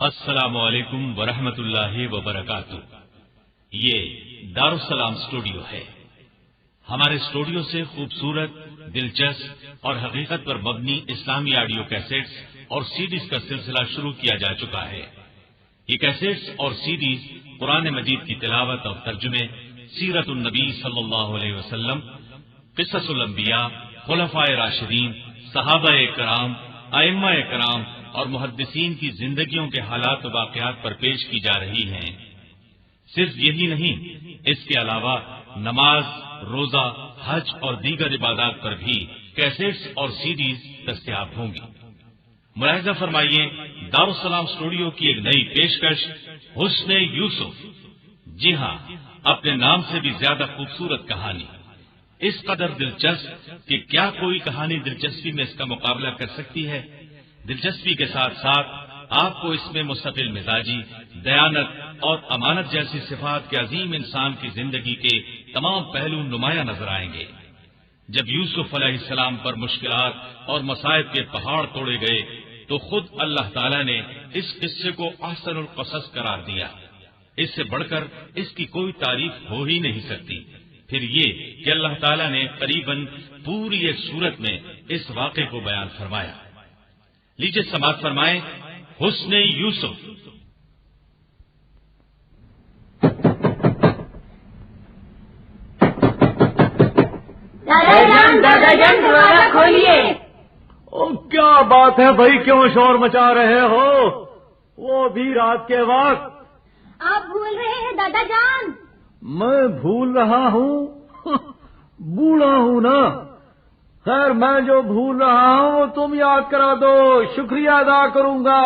السلام علیکم ورحمۃ اللہ وبرکاتہ۔ یہ دارالسلام اسٹوڈیو ہے۔ ہمارے اسٹوڈیو سے خوبصورت، دلچسپ اور حقیقت پر مبنی اسلامی آڈیو کیسٹس اور سیڈیز کا سلسلہ شروع کیا جا چکا ہے۔ یہ کیسٹس اور سیڈیز قرآن مجید کی تلاوت اور ترجمے، سیرت النبی صلی اللہ علیہ وسلم، قصص الانبیاء، خلفائے راشدین، صحابہ کرام، ائمہ کرام اور محدثین کی زندگیوں کے حالات و واقعات پر پیش کی جا رہی ہیں۔ صرف یہی نہیں، اس کے علاوہ نماز، روزہ، حج اور دیگر عبادات پر بھی کیسٹس اور سیڈیز دستیاب ہوں گی۔ ملاحظہ فرمائیے، دارالسلام اسٹوڈیو کی ایک نئی پیشکش، حسن یوسف۔ جی ہاں، اپنے نام سے بھی زیادہ خوبصورت کہانی، اس قدر دلچسپ کہ کیا کوئی کہانی دلچسپی میں اس کا مقابلہ کر سکتی ہے؟ دلچسپی کے ساتھ ساتھ آپ کو اس میں مستقل مزاجی، دیانت اور امانت جیسی صفات کے عظیم انسان کی زندگی کے تمام پہلو نمایاں نظر آئیں گے۔ جب یوسف علیہ السلام پر مشکلات اور مصائب کے پہاڑ توڑے گئے تو خود اللہ تعالیٰ نے اس قصے کو احسن القصص قرار دیا۔ اس سے بڑھ کر اس کی کوئی تعریف ہو ہی نہیں سکتی۔ پھر یہ کہ اللہ تعالیٰ نے قریباً پوری ایک سورت میں اس واقعے کو بیان فرمایا۔ لیجیے سماعت فرمائیں، حسن یوسف۔ دادا جان دروازہ کھولیے۔ او کیا بات ہے بھائی، کیوں شور مچا رہے ہو؟ وہ بھی رات کے وقت۔ آپ بھول رہے ہیں دادا جان۔ میں بھول رہا ہوں؟ بوڑھا ہوں نا۔ خیر، میں جو بھول رہا ہوں تم یاد کرا دو، شکریہ ادا کروں گا۔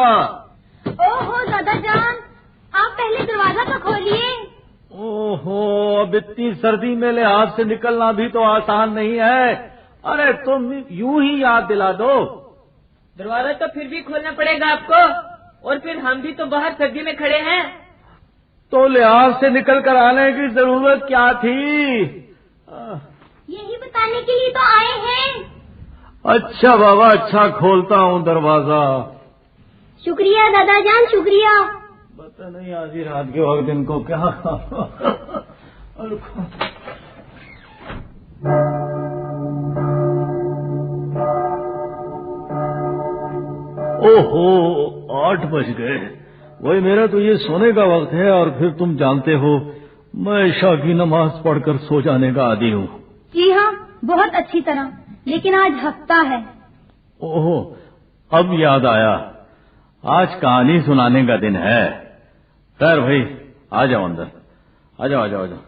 اوہو دادا جان، آپ پہلے دروازہ تو کھولیے۔ اوہو، اب اتنی سردی میں لحاظ سے نکلنا بھی تو آسان نہیں ہے۔ ارے تم یوں ہی یاد دلا دو۔ دروازہ تو پھر بھی کھولنا پڑے گا آپ کو، اور پھر ہم بھی تو باہر سردی میں کھڑے ہیں۔ تو لحاظ سے نکل کر آنے کی ضرورت کیا تھی؟ یہی بتانے کے لیے تو آئے ہیں۔ اچھا بابا، اچھا، کھولتا ہوں دروازہ۔ شکریہ دادا جان، شکریہ۔ پتہ نہیں آدھی رات کے وقت ان کو کیا اوہو، 8 بج گئے۔ وہی میرا تو یہ سونے کا وقت ہے، اور پھر تم جانتے ہو میں عشاء کی نماز پڑھ کر سو جانے کا عادی ہوں۔ جی ہاں، بہت اچھی طرح، لیکن آج ہفتہ ہے۔ اوہو، اب یاد آیا، آج کہانی سنانے کا دن ہے۔ خیر بھائی، آ جاؤ اندر، آ جاؤ آ جاؤ آ جاؤ۔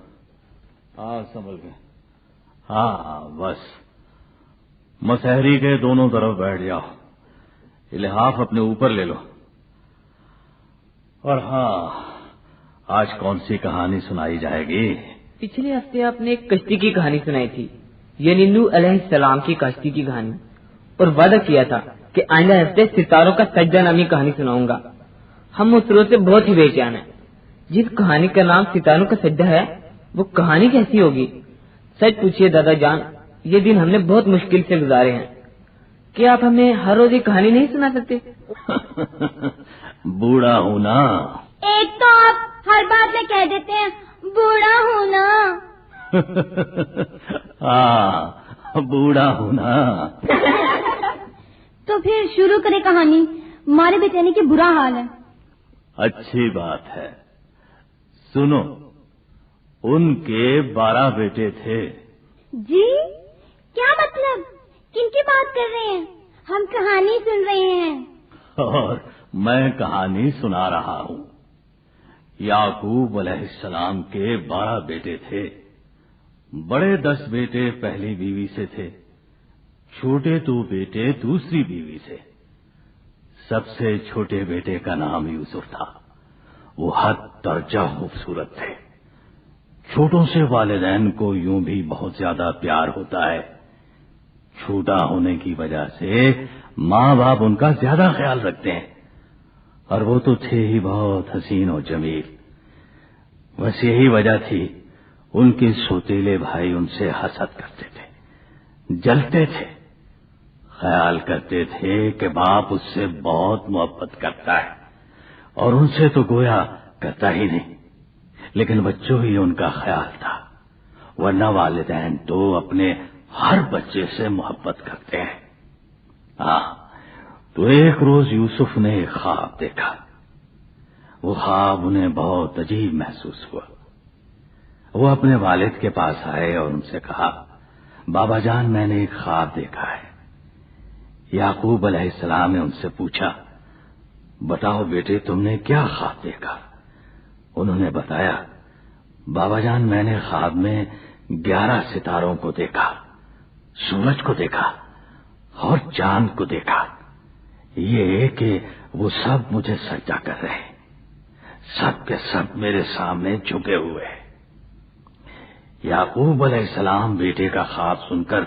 ہاں سنبھل کے، ہاں بس، مسحری کے دونوں طرف بیٹھ جاؤ، یہ لحاف اپنے اوپر لے لو۔ اور ہاں، آج کون سی کہانی سنائی جائے گی؟ پچھلے ہفتے آپ نے ایک کشتی کی کہانی سنائی تھی، یعنی نوح علیہ السلام کی کشتی کی کہانی، اور وعدہ کیا تھا کہ آئندہ ہفتے ستاروں کا سجدہ نامی کہانی سناؤں گا۔ ہم اس روز سے بہت ہی بے چین ہیں۔ جس کہانی کا نام ستاروں کا سجدہ ہے، وہ کہانی کیسی ہوگی؟ سچ پوچھیے دادا جان، یہ دن ہم نے بہت مشکل سے گزارے ہیں۔ کیا آپ ہمیں ہر روز یہ کہانی نہیں سنا سکتے؟ بوڑھا ہوں نا۔ ایک تو آپ ہر بات میں کہہ دیتے ہیں بوڑھا ہوں نا۔ ہاں، بوڑھا ہوں نا۔ تو پھر شروع کرے کہانی، مارے بیچینے کی برا حال ہے۔ اچھی بات ہے، سنو۔ ان کے 12 بیٹے تھے۔ جی کیا مطلب؟ کن کی بات کر رہے ہیں؟ ہم کہانی سن رہے ہیں۔ اور میں کہانی سنا رہا ہوں۔ یعقوب علیہ السلام کے 12 بیٹے تھے۔ بڑے 10 بیٹے پہلی بیوی سے تھے، چھوٹے 2 بیٹے دوسری بیوی سے۔ سب سے چھوٹے بیٹے کا نام یوسف تھا۔ وہ حد درجہ خوبصورت تھے۔ چھوٹوں سے والدین کو یوں بھی بہت زیادہ پیار ہوتا ہے۔ چھوٹا ہونے کی وجہ سے ماں باپ ان کا زیادہ خیال رکھتے ہیں، اور وہ تو تھے ہی بہت حسین و جمیل۔ بس یہی وجہ تھی ان کے سوتیلے بھائی ان سے حسد کرتے تھے، جلتے تھے، خیال کرتے تھے کہ باپ اس سے بہت محبت کرتا ہے، اور ان سے تو گویا کرتا ہی نہیں، لیکن بچوں ہی ان کا خیال تھا، ورنہ والدین تو اپنے ہر بچے سے محبت کرتے ہیں۔ تو ایک روز یوسف نے ایک خواب دیکھا۔ وہ خواب انہیں بہت عجیب محسوس ہوا۔ وہ اپنے والد کے پاس آئے اور ان سے کہا، بابا جان، میں نے ایک خواب دیکھا ہے۔ یعقوب علیہ السلام نے ان سے پوچھا، بتاؤ بیٹے، تم نے کیا خواب دیکھا؟ انہوں نے بتایا، بابا جان، میں نے خواب میں 11 ستاروں کو دیکھا، سورج کو دیکھا اور چاند کو دیکھا۔ یہ کہ وہ سب مجھے سجدہ کر رہے ہیں، سب کے سب میرے سامنے جھکے ہوئے ہیں۔ یعقوب علیہ السلام بیٹے کا خواب سن کر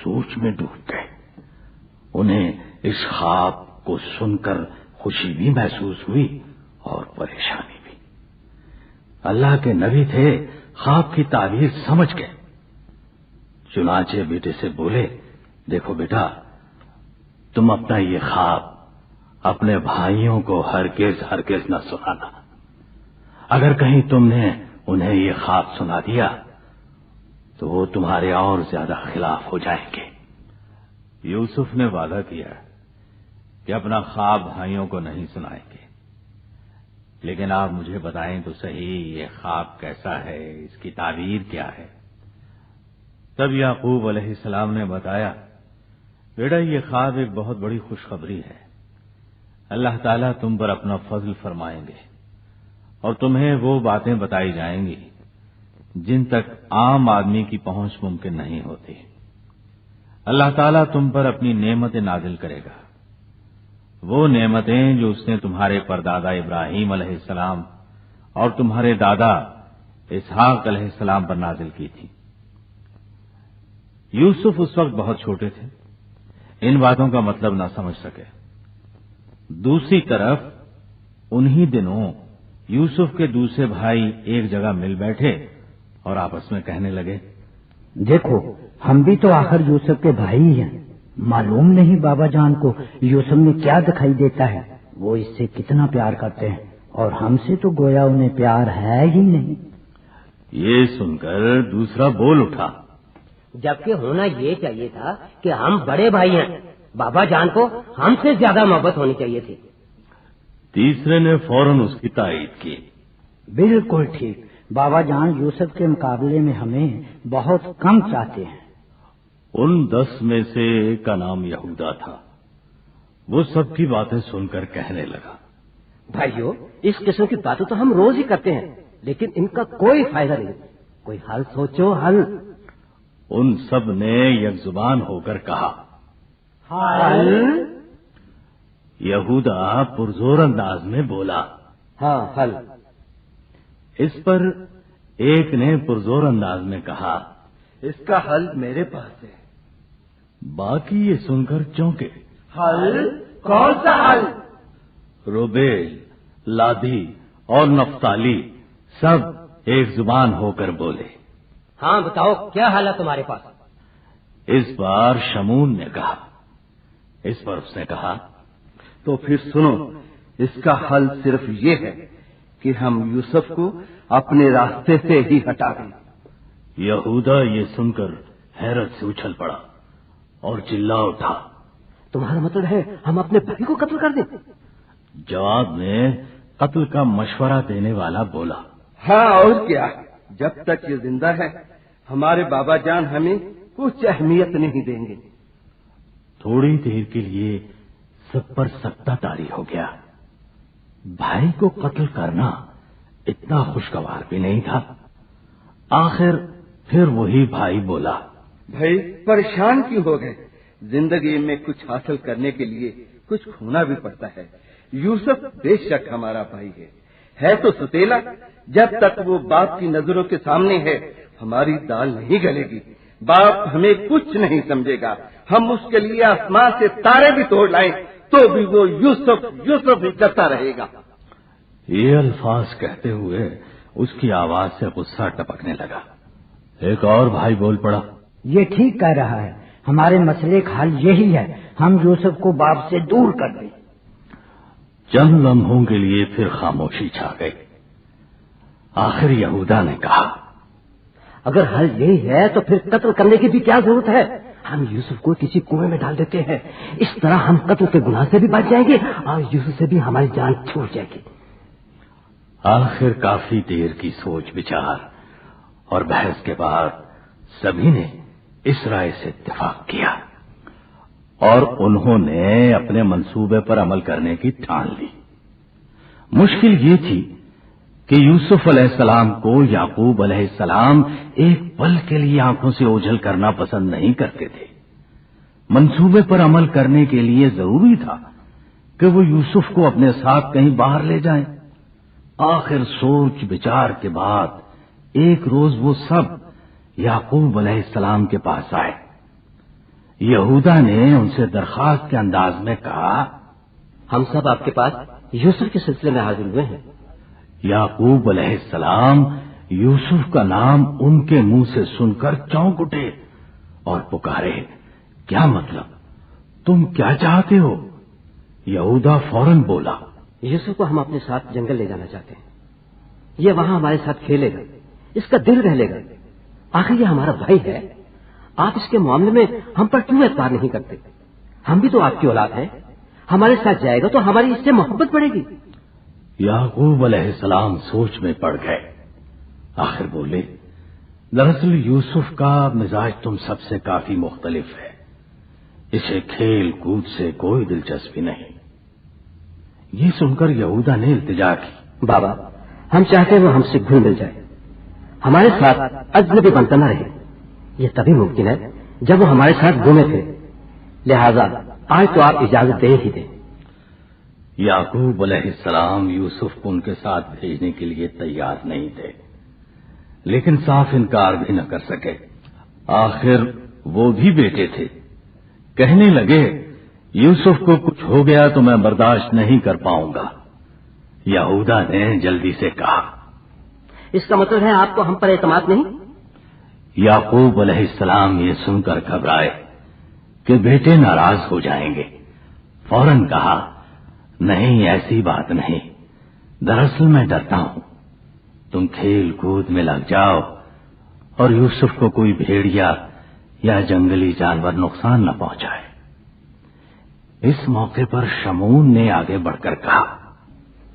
سوچ میں ڈوب گئے۔ انہیں اس خواب کو سن کر خوشی بھی محسوس ہوئی اور پریشانی بھی۔ اللہ کے نبی تھے، خواب کی تعبیر سمجھ گئے۔ چنانچہ بیٹے سے بولے، دیکھو بیٹا، تم اپنا یہ خواب اپنے بھائیوں کو ہرگز نہ سنانا۔ اگر کہیں تم نے انہیں یہ خواب سنا دیا تو وہ تمہارے اور زیادہ خلاف ہو جائیں گے۔ یوسف نے وعدہ کیا کہ اپنا خواب بھائیوں کو نہیں سنائیں گے، لیکن آپ مجھے بتائیں تو صحیح، یہ خواب کیسا ہے، اس کی تعبیر کیا ہے؟ تب یعقوب علیہ السلام نے بتایا، بیٹا، یہ خواب ایک بہت بڑی خوشخبری ہے۔ اللہ تعالیٰ تم پر اپنا فضل فرمائیں گے اور تمہیں وہ باتیں بتائی جائیں گی جن تک عام آدمی کی پہنچ ممکن نہیں ہوتی۔ اللہ تعالیٰ تم پر اپنی نعمتیں نازل کرے گا، وہ نعمتیں جو اس نے تمہارے پردادا ابراہیم علیہ السلام اور تمہارے دادا اسحاق علیہ السلام پر نازل کی تھی۔ یوسف اس وقت بہت چھوٹے تھے، ان باتوں کا مطلب نہ سمجھ سکے۔ دوسری طرف انہی دنوں یوسف کے دوسرے بھائی ایک جگہ مل بیٹھے اور آپس میں کہنے لگے، دیکھو، ہم بھی تو آخر یوسف کے بھائی ہیں۔ معلوم نہیں بابا جان کو یوسف میں کیا دکھائی دیتا ہے، وہ اس سے کتنا پیار کرتے ہیں اور ہم سے تو گویا انہیں پیار ہے ہی نہیں۔ یہ سن کر دوسرا بول اٹھا، جبکہ ہونا یہ چاہیے تھا کہ ہم بڑے بھائی ہیں، بابا جان کو ہم سے زیادہ محبت ہونی چاہیے تھی۔ تیسرے نے فوراً اس کی تائید کی، بالکل ٹھیک، بابا جان یوسف کے مقابلے میں ہمیں بہت کم چاہتے ہیں۔ ان 10 میں سے ایک کا نام یہودا تھا۔ وہ سب کی باتیں سن کر کہنے لگا، بھائیو، اس قسم کی باتیں تو ہم روز ہی کرتے ہیں، لیکن ان کا کوئی فائدہ نہیں، کوئی حل سوچو، حل۔ ان سب نے یک زبان ہو کر کہا، حل؟ یہودا پرزور انداز میں بولا، ہاں، حل۔ اس پر ایک نے پرزور انداز میں کہا، اس کا حل میرے پاس ہے۔ باقی یہ سن کر چونکے۔ حل؟ کون سا حل؟ روبیل، لادی اور نفتالی سب ایک زبان ہو کر بولے، ہاں بتاؤ، کیا حل ہے تمہارے پاس؟ اس بار شمون نے کہا۔ اس پر اس نے کہا، تو پھر سنو، اس کا حل صرف یہ ہے کہ ہم یوسف کو اپنے راستے سے ہی ہٹا دیں۔ یہودا یہ سن کر حیرت سے اچھل پڑا اور چلا اٹھا، تمہارا مطلب ہے ہم اپنے بھائی کو قتل کر دیں؟ جواب میں قتل کا مشورہ دینے والا بولا، ہاں اور کیا، جب تک یہ زندہ ہے ہمارے بابا جان ہمیں کچھ اہمیت نہیں دیں گے۔ تھوڑی دیر کے لیے سب پر سکتہ طاری ہو گیا۔ بھائی کو قتل کرنا اتنا خوشگوار بھی نہیں تھا۔ آخر پھر وہی بھائی بولا، بھائی پریشان کیوں ہو گئے؟ زندگی میں کچھ حاصل کرنے کے لیے کچھ کھونا بھی پڑتا ہے۔ یوسف بے شک ہمارا بھائی ہے تو ستیلا، جب تک وہ باپ کی نظروں کے سامنے ہے ہماری دال نہیں گلے گی۔ باپ ہمیں کچھ نہیں سمجھے گا، ہم اس کے لیے آسمان سے تارے بھی توڑ لائیں تو بھی وہ یوسف یوسف ہی کرتا رہے گا۔ یہ الفاظ کہتے ہوئے اس کی آواز سے غصہ ٹپکنے لگا۔ ایک اور بھائی بول پڑا، یہ ٹھیک کہہ رہا ہے، ہمارے مسئلے کا حل یہی ہے، ہم یوسف کو باپ سے دور کر دیں۔ چند لمحوں کے لیے پھر خاموشی چھا گئی۔ آخر یہودا نے کہا، اگر حل یہی ہے تو پھر قتل کرنے کی بھی کیا ضرورت ہے؟ ہم یوسف کو کسی کنویں میں ڈال دیتے ہیں، اس طرح ہم قتل کے گناہ سے بھی بچ جائیں گے اور یوسف سے بھی ہماری جان چھوٹ جائے گی۔ آخر کافی دیر کی سوچ بچار اور بحث کے بعد سبھی نے اس رائے سے اتفاق کیا اور انہوں نے اپنے منصوبے پر عمل کرنے کی ٹھان لی۔ مشکل یہ تھی کہ یوسف علیہ السلام کو یعقوب علیہ السلام ایک پل کے لیے آنکھوں سے اوجھل کرنا پسند نہیں کرتے تھے۔ منصوبے پر عمل کرنے کے لیے ضروری تھا کہ وہ یوسف کو اپنے ساتھ کہیں باہر لے جائیں۔ آخر سوچ بچار کے بعد ایک روز وہ سب یعقوب علیہ السلام کے پاس آئے۔ یہودا نے ان سے درخواست کے انداز میں کہا، ہم سب آپ کے پاس یوسف کے سلسلے میں حاضر ہوئے ہیں۔ یعقوب علیہ السلام یوسف کا نام ان کے منہ سے سن کر چونک اٹھے اور پکارے، کیا مطلب؟ تم کیا چاہتے ہو؟ یہودا فوراً بولا، یوسف کو ہم اپنے ساتھ جنگل لے جانا چاہتے ہیں، یہ وہاں ہمارے ساتھ کھیلے گا، اس کا دل رہے گا، آخر یہ ہمارا بھائی ہے، آپ اس کے معاملے میں ہم پر کیوں اعتبار نہیں کرتے؟ ہم بھی تو آپ کی اولاد ہیں، ہمارے ساتھ جائے گا تو ہماری اس سے محبت بڑھے گی۔ یعقوب علیہ السلام سوچ میں پڑ گئے، آخر بولے، دراصل یوسف کا مزاج تم سب سے کافی مختلف ہے، اسے کھیل کود سے کوئی دلچسپی نہیں۔ یہ سن کر یہودا نے التجا کی، بابا ہم چاہتے ہیں وہ ہم سے گھل مل جائے، ہمارے ساتھ اجنبی بنتا نہ رہے، یہ تبھی ممکن ہے جب وہ ہمارے ساتھ گھومے تھے، لہذا آج تو آپ اجازت دے ہی دیں۔ یعقوب علیہ السلام یوسف کو ان کے ساتھ بھیجنے کے لیے تیار نہیں تھے، لیکن صاف انکار بھی نہ کر سکے۔ آخر وہ بھی بیٹے تھے، کہنے لگے، یوسف کو کچھ ہو گیا تو میں برداشت نہیں کر پاؤں گا۔ یہودا نے جلدی سے کہا، اس کا مطلب ہے آپ کو ہم پر اعتماد نہیں؟ یعقوب علیہ السلام یہ سن کر گھبرائے کہ بیٹے ناراض ہو جائیں گے، فوراً کہا، نہیں ایسی بات نہیں، دراصل میں ڈرتا ہوں، تم کھیل کود میں لگ جاؤ اور یوسف کو کوئی بھیڑیا یا جنگلی جانور نقصان نہ پہنچائے۔ اس موقع پر شمعون نے آگے بڑھ کر کہا،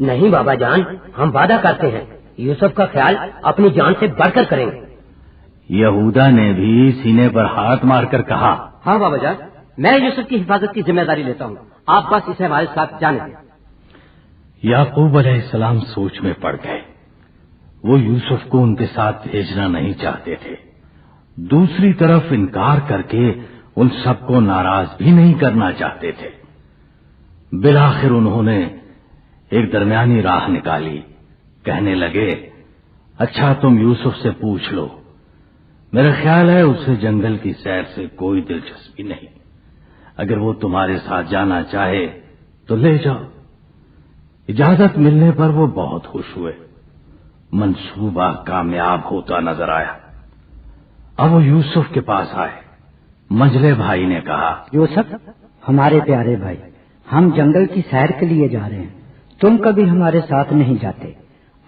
نہیں بابا جان، ہم وعدہ کرتے ہیں یوسف کا خیال اپنی جان سے بڑھ کر کریں گے۔ یہودا نے بھی سینے پر ہاتھ مار کر کہا، ہاں بابا جان، میں یوسف کی حفاظت کی ذمہ داری لیتا ہوں، آپ بس اسے ہمارے ساتھ جانے دیں۔ یعقوب علیہ السلام سوچ میں پڑ گئے، وہ یوسف کو ان کے ساتھ بھیجنا نہیں چاہتے تھے، دوسری طرف انکار کر کے ان سب کو ناراض بھی نہیں کرنا چاہتے تھے۔ بالآخر انہوں نے ایک درمیانی راہ نکالی، کہنے لگے، اچھا تم یوسف سے پوچھ لو، میرا خیال ہے اسے جنگل کی سیر سے کوئی دلچسپی نہیں، اگر وہ تمہارے ساتھ جانا چاہے تو لے جاؤ۔ اجازت ملنے پر وہ بہت خوش ہوئے، منصوبہ کامیاب ہوتا نظر آیا۔ اب وہ یوسف کے پاس آئے، منجلے بھائی نے کہا، یوسف ہمارے پیارے بھائی، ہم جنگل کی سیر کے لیے جا رہے ہیں، تم کبھی ہمارے ساتھ نہیں جاتے،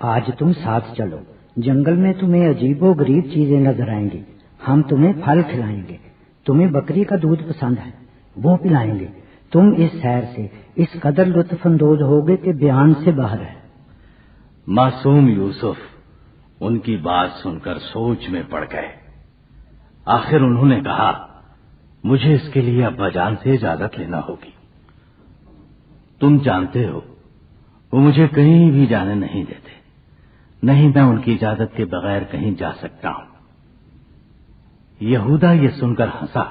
آج تم ساتھ چلو، جنگل میں تمہیں عجیب و غریب چیزیں نظر آئیں گی، ہم تمہیں پھل کھلائیں گے، تمہیں بکری کا دودھ پسند ہے وہ پلائیں گے، تم اس سیر سے اس قدر لطف اندوز ہوگے کہ بیان سے باہر ہے۔ معصوم یوسف ان کی بات سن کر سوچ میں پڑ گئے، آخر انہوں نے کہا، مجھے اس کے لیے ابا جان سے اجازت لینا ہوگی، تم جانتے ہو وہ مجھے کہیں بھی جانے نہیں دیتے، نہیں میں ان کی اجازت کے بغیر کہیں جا سکتا ہوں۔ یہودا یہ سن کر ہنسا،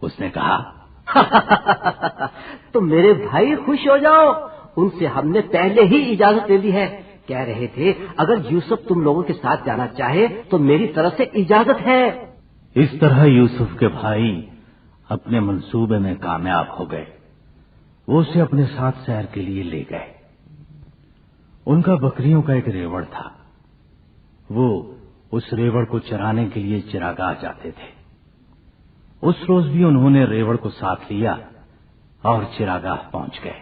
اس نے کہا، تو میرے بھائی خوش ہو جاؤ، ان سے ہم نے پہلے ہی اجازت لے لی ہے، کہہ رہے تھے اگر یوسف تم لوگوں کے ساتھ جانا چاہے تو میری طرف سے اجازت ہے۔ اس طرح یوسف کے بھائی اپنے منصوبے میں کامیاب ہو گئے، وہ اسے اپنے ساتھ سیر کے لیے لے گئے۔ ان کا بکریوں کا ایک ریوڑ تھا، وہ اس ریوڑ کو چرانے کے لیے چراگاہ جاتے تھے۔ اس روز بھی انہوں نے ریوڑ کو ساتھ لیا اور چراگاہ پہنچ گئے۔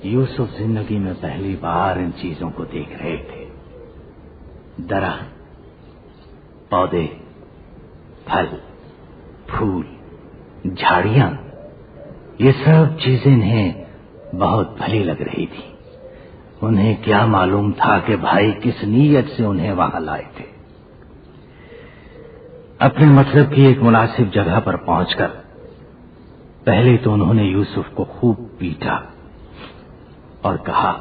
یوسف زندگی میں پہلی بار ان چیزوں کو دیکھ رہے تھے. درخت، پودے، پھل، پھول، جھاڑیاں، یہ سب چیزیں انہیں بہت بھلی لگ رہی تھی. انہیں کیا معلوم تھا کہ بھائی کس نیت سے انہیں وہاں لائے تھے. اپنے مطلب کی ایک مناسب جگہ پر پہنچ کر پہلے تو انہوں نے یوسف کو خوب پیٹا اور کہا،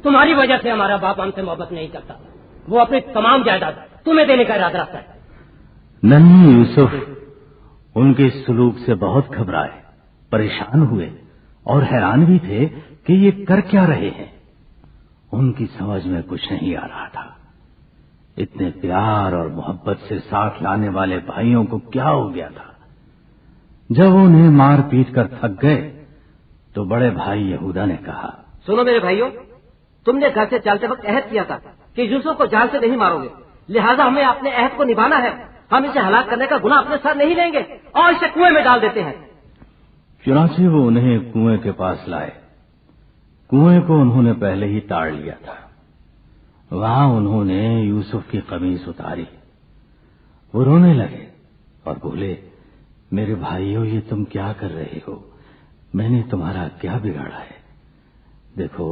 تمہاری وجہ سے ہمارا باپ ہم سے محبت نہیں کرتا. وہ اپنی تمام جائیداد تمہیں دینے کا ارادہ رکھتا ہے. ننھی یوسف ان کے اس سلوک سے بہت گھبرائے، پریشان ہوئے اور حیران بھی تھے کہ یہ کر کیا رہے ہیں. ان کی سمجھ میں کچھ نہیں آ رہا تھا. اتنے پیار اور محبت سے ساتھ لانے والے بھائیوں کو کیا ہو گیا تھا. جب انہیں مار پیٹ کر تھک گئے تو بڑے بھائی یہودا نے کہا، سنو میرے بھائیوں، تم نے گھر سے چلتے وقت عہد کیا تھا کہ یوسف کو جان سے نہیں مارو گے، لہذا ہمیں اپنے عہد کو نبھانا ہے. ہم اسے ہلاک کرنے کا گناہ اپنے سر نہیں لیں گے اور اسے کنویں میں ڈال دیتے ہیں. چنانچہ وہ انہیں کنویں کے پاس لائے. کنویں کو انہوں نے پہلے ہی تاڑ لیا تھا. وہاں انہوں نے یوسف کی قمیص اتاری. وہ رونے لگے اور بولے، میرے بھائیوں، یہ تم کیا کر رہے ہو؟ میں نے تمہارا کیا بگاڑا ہے؟ دیکھو،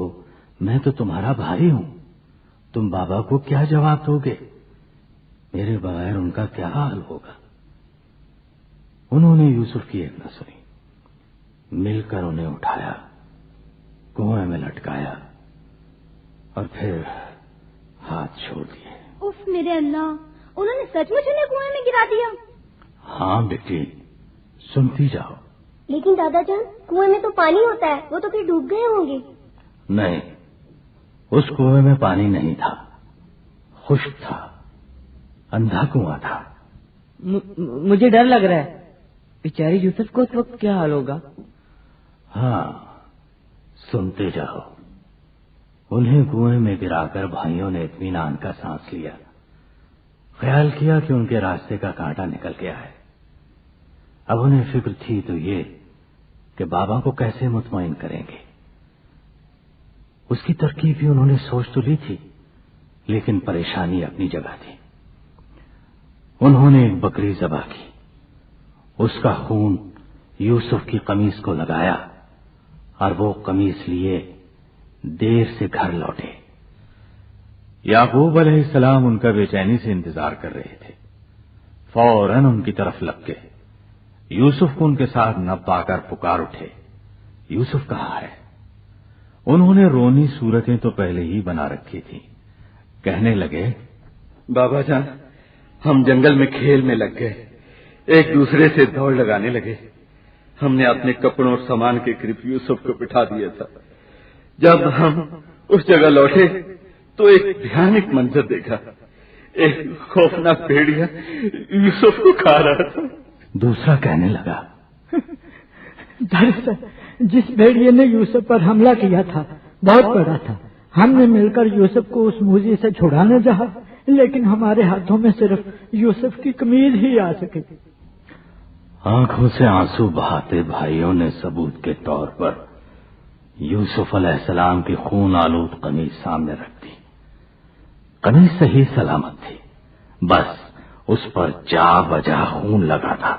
میں تو تمہارا بھائی ہوں. تم بابا کو کیا جواب دو گے؟ میرے بغیر ان کا کیا حال ہوگا؟ انہوں نے یوسف کی ایک نہ سنی. مل کر انہیں اٹھایا، کنویں میں لٹکایا اور پھر ہاتھ چھوڑ دیے. اف میرے اللہ، انہوں نے سچ مچ انہیں کنویں میں گرا دیا؟ ہاں بیٹی، سنتی جاؤ. لیکن دادا جان، کنویں میں تو پانی ہوتا ہے، وہ تو پھر ڈوب گئے ہوں گے. نہیں، اس کنویں میں پانی نہیں تھا، خشک تھا، اندھا کنواں تھا. مجھے ڈر لگ رہا ہے، بیچارے یوسف کو اس وقت کیا حال ہوگا. ہاں، سنتے جاؤ. انہیں کنویں میں گرا کر بھائیوں نے اطمینان کا سانس لیا. خیال کیا کہ ان کے راستے کا کانٹا نکل گیا ہے. اب انہیں فکر تھی تو یہ کہ بابا کو کیسے مطمئن کریں گے. اس کی ترکیب بھی انہوں نے سوچ تو لی تھی، لیکن پریشانی اپنی جگہ تھی. انہوں نے ایک بکری ذبح کی، اس کا خون یوسف کی قمیص کو لگایا اور وہ قمیص لیے دیر سے گھر لوٹے. یعقوب علیہ السلام ان کا بے چینی سے انتظار کر رہے تھے. فوراً ان کی طرف لگ گئے. یوسف کو ان کے ساتھ نہ پا کر پکار اٹھے، یوسف کہاں ہے؟ انہوں نے رونی صورتیں تو پہلے ہی بنا رکھی تھی. کہنے لگے، بابا جان، ہم جنگل میں کھیل میں لگ گئے، ایک دوسرے سے دوڑ لگانے لگے. ہم نے اپنے کپڑوں اور سامان کے قریب یوسف کو بٹھا دیا تھا. جب ہم اس جگہ لوٹے تو ایک بھیانک منظر دیکھا. ایک خوفناک بھیڑیا یوسف کو کھا رہا تھا. دوسرا کہنے لگا، دراصل جس بھیڑیے نے یوسف پر حملہ کیا تھا بہت بڑا تھا. ہم نے مل کر یوسف کو اس موذی سے چھڑانے جہا، لیکن ہمارے ہاتھوں میں صرف یوسف کی قمیض ہی آ سکی. آنکھوں سے آنسو بہاتے بھائیوں نے ثبوت کے طور پر یوسف علیہ السلام کی خون آلود قمیض سامنے رکھ دی. قمیض صحیح سلامت تھی، بس اس پر جا بجا خون لگا تھا.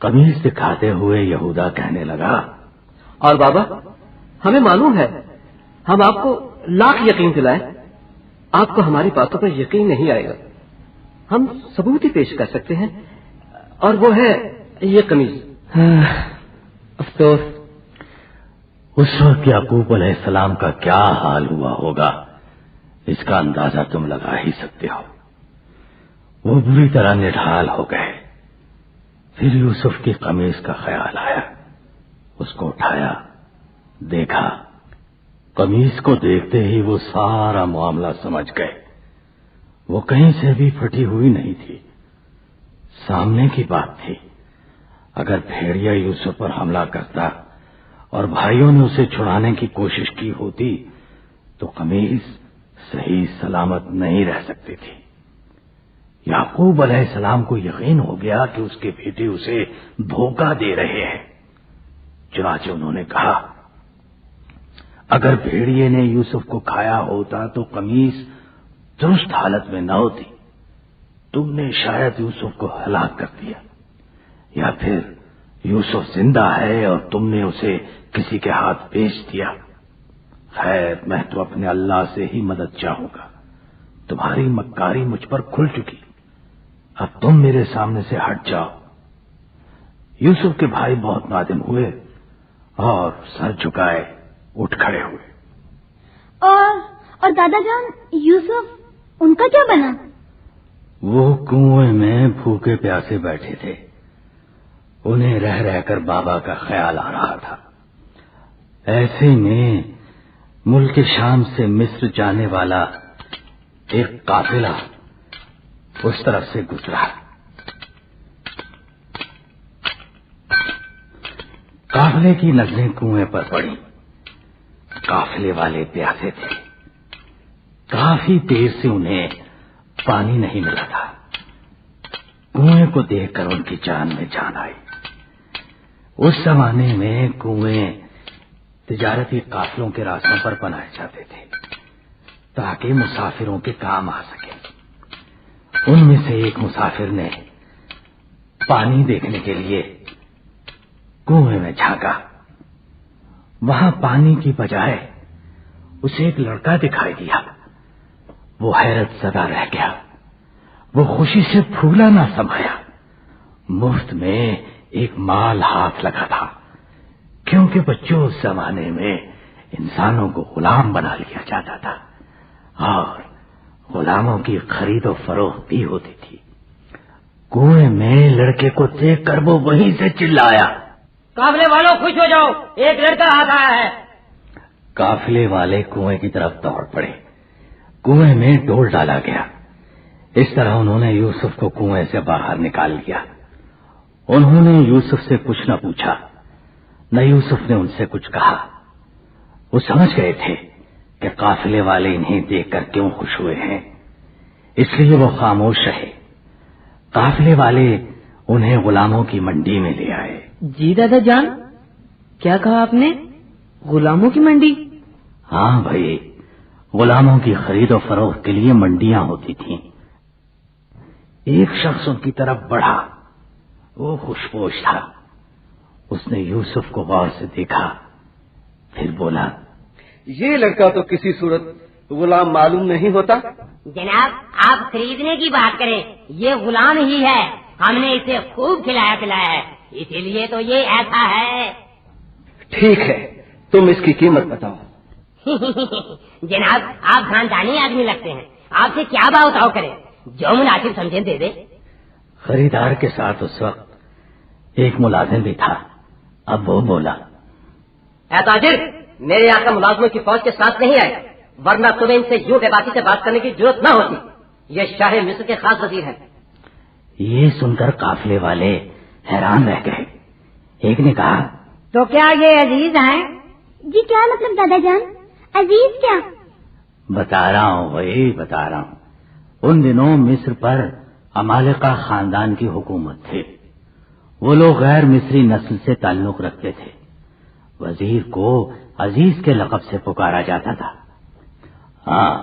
قمیض دکھاتے ہوئے یہودا کہنے لگا، اور بابا، ہمیں معلوم ہے ہم آپ کو لاکھ یقین دلائیں، آپ کو ہماری باتوں پر یقین نہیں آئے گا. ہم ثبوت ہی پیش کر سکتے ہیں، اور وہ ہے یہ قمیض. افسوس، اس وقت یعقوب علیہ السلام کا کیا حال ہوا ہوگا اس کا اندازہ تم لگا ہی سکتے ہو. وہ بری طرح نڈھال ہو گئے. پھر یوسف کی قمیض کا خیال آیا، اس کو اٹھایا، دیکھا. قمیض کو دیکھتے ہی وہ سارا معاملہ سمجھ گئے. وہ کہیں سے بھی پھٹی ہوئی نہیں تھی، سامنے کی بات تھی. اگر بھیڑیا یوسف پر حملہ کرتا اور بھائیوں نے اسے چھڑانے کی کوشش کی ہوتی تو قمیض صحیح سلامت نہیں رہ سکتی تھی. یعقوب علیہ السلام کو یقین ہو گیا کہ اس کے بیٹے اسے دھوکہ دے رہے ہیں. چنانچہ انہوں نے کہا، اگر بھیڑیے نے یوسف کو کھایا ہوتا تو قمیص درست حالت میں نہ ہوتی. تم نے شاید یوسف کو ہلاک کر دیا، یا پھر یوسف زندہ ہے اور تم نے اسے کسی کے ہاتھ بیچ دیا. خیر، میں تو اپنے اللہ سے ہی مدد چاہوں گا. تمہاری مکاری مجھ پر کھل چکی، اب تم میرے سامنے سے ہٹ جاؤ. یوسف کے بھائی بہت نادم ہوئے اور سر جھکائے اٹھ کھڑے ہوئے. اور دادا جان، یوسف ان کا کیا بنا؟ وہ کنویں میں بھوکے پیاسے بیٹھے تھے. انہیں رہ رہ کر بابا کا خیال آ رہا تھا. ایسے میں ملک شام سے مصر جانے والا ایک قافلہ اس طرف سے گزرا. قافلے کی نظریں کنویں پر پڑی. قافلے والے پیاسے تھے. کافی دیر سے انہیں پانی نہیں ملا تھا. کنویں کو دیکھ کر ان کی جان میں جان آئی. اس زمانے میں کنویں تجارتی قافلوں کے راستوں پر بنائے جاتے تھے تاکہ مسافروں کے کام آ سکے. ان میں سے ایک مسافر نے پانی دیکھنے کے لیے کنویں میں جھانکا. وہاں پانی کی بجائے اسے ایک لڑکا دکھائی دیا. وہ حیرت زدہ رہ گیا. وہ خوشی سے پھولا نہ سمایا. مفت میں ایک مال ہاتھ لگا تھا، کیونکہ بچوں اس زمانے میں انسانوں کو غلام بنا لیا جاتا تھا اور غلاموں کی خرید و فروخت بھی ہوتی تھی. کنویں میں لڑکے کو دیکھ کر وہ وہیں سے چلایا، قافلے والوں خوش ہو جاؤ، ایک لڑکا ہاتھ آیا ہے. قافلے والے کنویں کی طرف دوڑ پڑے. کنویں میں ڈول ڈالا گیا. اس طرح انہوں نے یوسف کو کنویں سے باہر نکال لیا. انہوں نے یوسف سے کچھ نہ پوچھا، نہ یوسف نے ان سے کچھ کہا. وہ سمجھ گئے تھے کہ قافلے والے انہیں دیکھ کر کیوں خوش ہوئے ہیں، اس لیے وہ خاموش رہے. قافلے والے انہیں غلاموں کی منڈی میں لے آئے. جی دادا جان، کیا کہا آپ نے؟ غلاموں کی منڈی؟ ہاں بھائی، غلاموں کی خرید و فروخت کے لیے منڈیاں ہوتی تھیں. ایک شخص ان کی طرف بڑھا. وہ خوشپوش تھا. اس نے یوسف کو غور سے دیکھا، پھر بولا، یہ لڑکا تو کسی صورت غلام معلوم نہیں ہوتا. جناب، آپ خریدنے کی بات کریں، یہ غلام ہی ہے. ہم نے اسے خوب کھلایا پلایا ہے، اسی لیے تو یہ ایسا ہے. ٹھیک ہے، تم اس کی قیمت بتاؤ. جناب، آپ خاندانی آدمی لگتے ہیں، آپ سے کیا بھاؤ تاؤ کریں، جو مناسب سمجھے دے دے. خریدار کے ساتھ اس وقت ایک ملازم بھی تھا. اب وہ بولا، اے تاجر، میرے یہاں کا ملازموں کی فوج کے ساتھ نہیں آئے، ورنہ تمہیں ان سے یوں بے باکی سے بات کرنے کی ضرورت نہ ہوتی. یہ شاہ مصر کے خاص وزیر ہیں. یہ سن کر قافلے والے حیران رہ گئے. ایک نے کہا، تو کیا یہ عزیز ہیں؟ جی کیا مطلب دادا جان؟ عزیز کیا؟ بتا رہا ہوں بھائی، بتا رہا ہوں. ان دنوں مصر پر عمالقہ خاندان کی حکومت تھی. وہ لوگ غیر مصری نسل سے تعلق رکھتے تھے. وزیر کو عزیز کے لقب سے پکارا جاتا تھا. ہاں،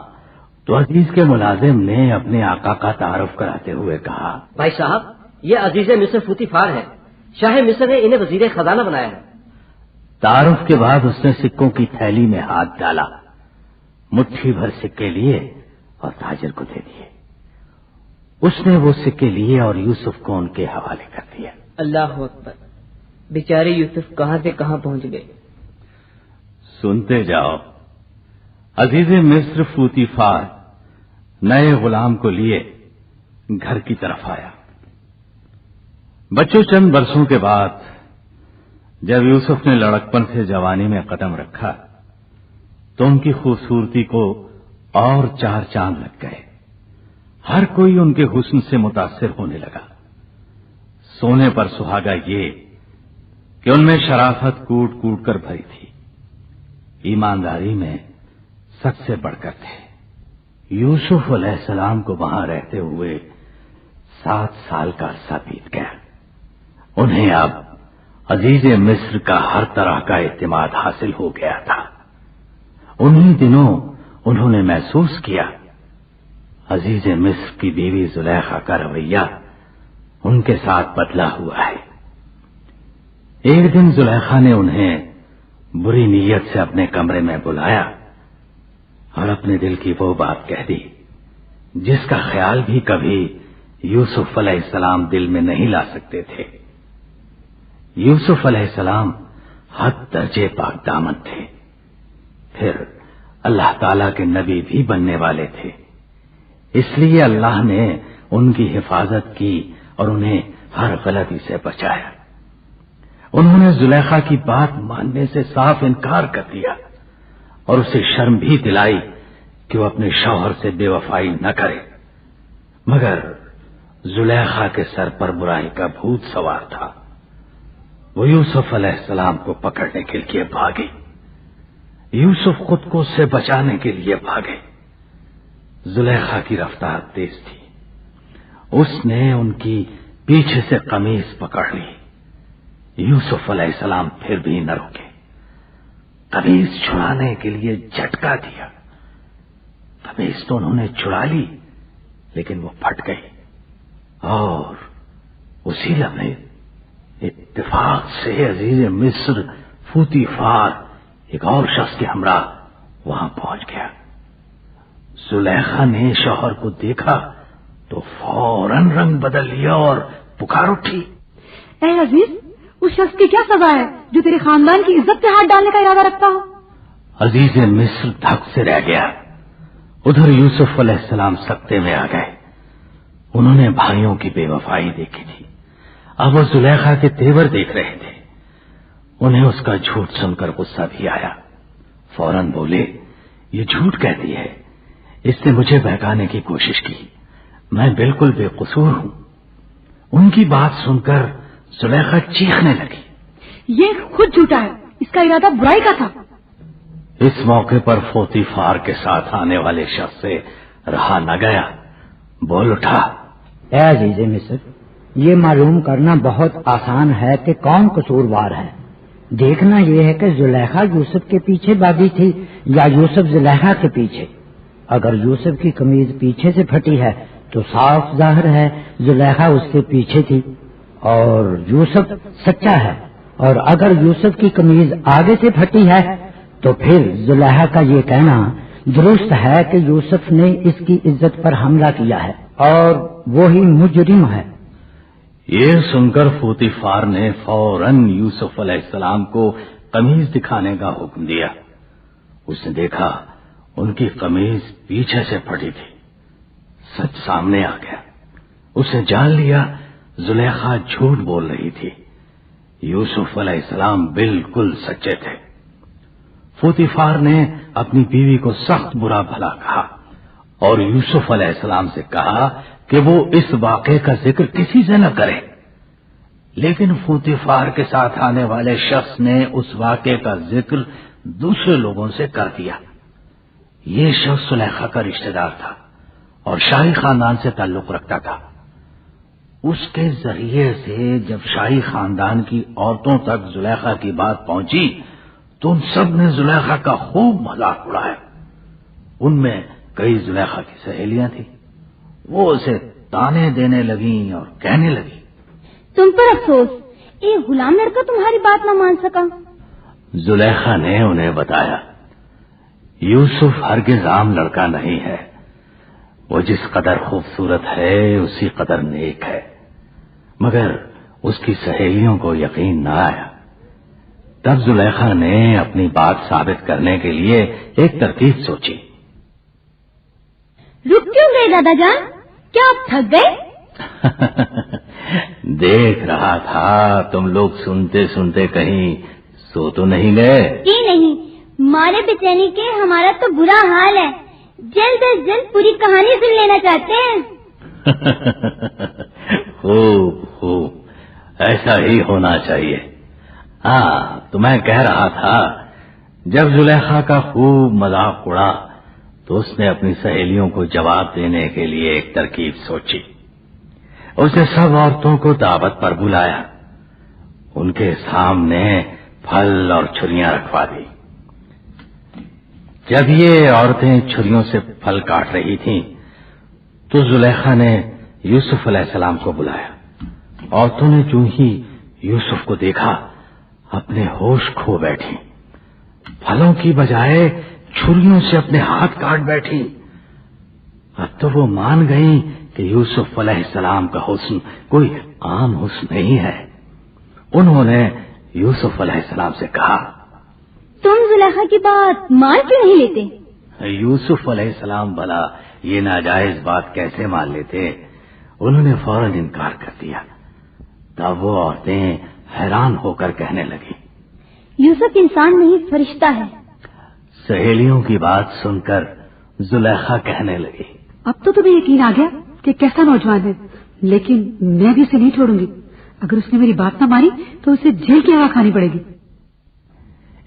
تو عزیز کے ملازم نے اپنے آقا کا تعارف کراتے ہوئے کہا، بھائی صاحب، یہ عزیز مصر فوتیفار ہے. شاہ مصر نے انہیں وزیر خزانہ بنایا ہے. تعارف کے بعد اس نے سکوں کی تھیلی میں ہاتھ ڈالا، مٹھی بھر سکے لیے اور تاجر کو دے دیے. اس نے وہ سکے لیے اور یوسف کو ان کے حوالے کر دیا. اللہ اکبر، بیچارے یوسف کہاں سے کہاں پہنچ گئے. سنتے جاؤ. عزیز مصر فوتیفار نئے غلام کو لیے گھر کی طرف آیا. بچوں، چند برسوں کے بعد جب یوسف نے لڑکپن سے جوانی میں قدم رکھا تو ان کی خوبصورتی کو اور چار چاند لگ گئے. ہر کوئی ان کے حسن سے متاثر ہونے لگا. سونے پر سہاگا یہ کہ ان میں شرافت کوٹ کوٹ کر بھری تھی، ایمانداری میں سب سے بڑھ کر تھے. یوسف علیہ السلام کو وہاں رہتے ہوئے 7 سال کا عرصہ بیت گیا. انہیں اب عزیز مصر کا ہر طرح کا اعتماد حاصل ہو گیا تھا. انہی دنوں انہوں نے محسوس کیا عزیز مصر کی بیوی زلیخا کا رویہ ان کے ساتھ بدلا ہوا ہے۔ ایک دن زلیخا نے انہیں بری نیت سے اپنے کمرے میں بلایا اور اپنے دل کی وہ بات کہہ دی جس کا خیال بھی کبھی یوسف علیہ السلام دل میں نہیں لا سکتے تھے۔ یوسف علیہ السلام حد درجے پاک دامن تھے، پھر اللہ تعالی کے نبی بھی بننے والے تھے، اس لیے اللہ نے ان کی حفاظت کی اور انہیں ہر غلطی سے بچایا۔ انہوں نے زلیخا کی بات ماننے سے صاف انکار کر دیا اور اسے شرم بھی دلائی کہ وہ اپنے شوہر سے بے وفائی نہ کرے، مگر زلیخا کے سر پر برائی کا بھوت سوار تھا۔ وہ یوسف علیہ السلام کو پکڑنے کے لیے بھاگے، یوسف خود کو اس سے بچانے کے لیے بھاگے۔ زلیخا کی رفتار تیز تھی، اس نے ان کی پیچھے سے قمیض پکڑ لی۔ یوسف علیہ السلام پھر بھی نہ رکے، قمیض چھڑانے کے لیے جھٹکا دیا۔ قمیض تو انہوں نے چھڑا لی لیکن وہ پھٹ گئی، اور اسی لمحے اتفاق سے عزیز مصر فوتیفار ایک اور شخص کے ہمراہ وہاں پہنچ گیا۔ زلیخا نے شوہر کو دیکھا تو فوراً رنگ بدل لیا اور پکار اٹھی، اے عزیز، اس شخص کی کیا سزا ہے جو تیرے خاندان کی عزت پہ ہاتھ ڈالنے کا ارادہ رکھتا ہو؟ عزیز مصر دھک سے رہ گیا۔ ادھر یوسف علیہ السلام سکتے میں آ گئے، انہوں نے بھائیوں کی بے وفائی دیکھی تھی، اب وہ زلیخا کے تیور دیکھ رہے تھے۔ انہیں اس کا جھوٹ سن کر غصہ بھی آیا، فوراً بولے، یہ جھوٹ کہتی ہے، اس نے مجھے بہکانے کی کوشش کی، میں بالکل بے قصور ہوں۔ ان کی بات سن کر زلیخا چیخنے لگی، یہ خود جھوٹا ہے، اس کا ارادہ برائی کا تھا۔ اس موقع پر فوتیفار کے ساتھ آنے والے شخص سے رہا نہ گیا، بول اٹھا، اے عزیز مصر، یہ معلوم کرنا بہت آسان ہے کہ کون قصوروار ہے۔ دیکھنا یہ ہے کہ زلیخا یوسف کے پیچھے بھاگی تھی یا یوسف زلیخا کے پیچھے۔ اگر یوسف کی قمیض پیچھے سے پھٹی ہے تو صاف ظاہر ہے زلیخا اس کے پیچھے تھی اور یوسف سچا ہے، اور اگر یوسف کی قمیض آگے سے پھٹی ہے تو پھر زلیخا کا یہ کہنا درست ہے کہ یوسف نے اس کی عزت پر حملہ کیا ہے اور وہی مجرم ہے۔ یہ سن کر فوتیفار نے فوراً یوسف علیہ السلام کو قمیض دکھانے کا حکم دیا۔ اس نے دیکھا ان کی قمیض پیچھے سے پھٹی تھی، سچ سامنے آ گیا۔ اس نے جان لیا زلیخا جھوٹ بول رہی تھی، یوسف علیہ السلام بالکل سچے تھے۔ فوتیفار نے اپنی بیوی کو سخت برا بھلا کہا اور یوسف علیہ السلام سے کہا کہ وہ اس واقعے کا ذکر کسی سے نہ کرے، لیکن فوتیفار کے ساتھ آنے والے شخص نے اس واقعے کا ذکر دوسرے لوگوں سے کر دیا۔ یہ شخص زلیخا کا رشتہ دار تھا اور شاہی خاندان سے تعلق رکھتا تھا۔ اس کے ذریعے سے جب شاہی خاندان کی عورتوں تک زلیخا کی بات پہنچی تو ان سب نے زلیخا کا خوب مذاق اڑایا۔ ان میں کئی زلیخا کی سہیلیاں تھیں، وہ اسے تانے دینے لگیں اور کہنے لگی، تم پر افسوس، ایک غلام لڑکا تمہاری بات نہ مان سکا۔ زلیخا نے انہیں بتایا، یوسف ہرگز عام لڑکا نہیں ہے، وہ جس قدر خوبصورت ہے اسی قدر نیک ہے، مگر اس کی سہیلیوں کو یقین نہ آیا۔ تب زلیخا نے اپنی بات ثابت کرنے کے لیے ایک ترکیب سوچی۔ رک کیوں گئے دادا جان؟ کیا آپ تھک گئے؟ دیکھ رہا تھا تم لوگ سنتے سنتے کہیں سو تو نہیں گئے؟ جی نہیں، مارے بے-چینی کے ہمارا تو برا حال ہے، جلد از جلد پوری کہانی سن لینا چاہتے ہیں۔ خوب خوب، ایسا ہی ہونا چاہیے۔ ہاں، تو میں کہہ رہا تھا جب زلیخا کا خوب مذاق اڑا تو اس نے اپنی سہیلیوں کو جواب دینے کے لیے ایک ترکیب سوچی۔ اس نے سب عورتوں کو دعوت پر بلایا، ان کے سامنے پھل اور چھریاں رکھوا دی۔ جب یہ عورتیں چھریوں سے پھل کاٹ رہی تھیں تو زلیخا نے یوسف علیہ السلام کو بلایا. عورتوں نے جو ہی یوسف کو دیکھا اپنے ہوش کھو بیٹھی. پھلوں کی بجائے چھریوں سے اپنے ہاتھ کاٹ بیٹھی. اب تو وہ مان گئیں کہ یوسف علیہ السلام کا حسن کوئی عام حسن نہیں ہے. انہوں نے یوسف علیہ السلام سے کہا، تم زلیخا کی بات مان کیوں نہیں لیتے؟ یوسف علیہ السلام بھلا یہ ناجائز بات کیسے مان لیتے؟ انہوں نے فوراً انکار کر دیا. تب وہ عورتیں حیران ہو کر کہنے لگی، یوسف انسان نہیں فرشتہ ہے. سہیلیوں کی بات سن کر زلیخا کہنے لگی، اب تو تمہیں یقین آ گیا کہ کیسا نوجوان ہے، لیکن میں بھی اسے نہیں چھوڑوں گی. اگر اس نے میری بات نہ مانی تو اسے جیل کی ہوا کھانی پڑے گی.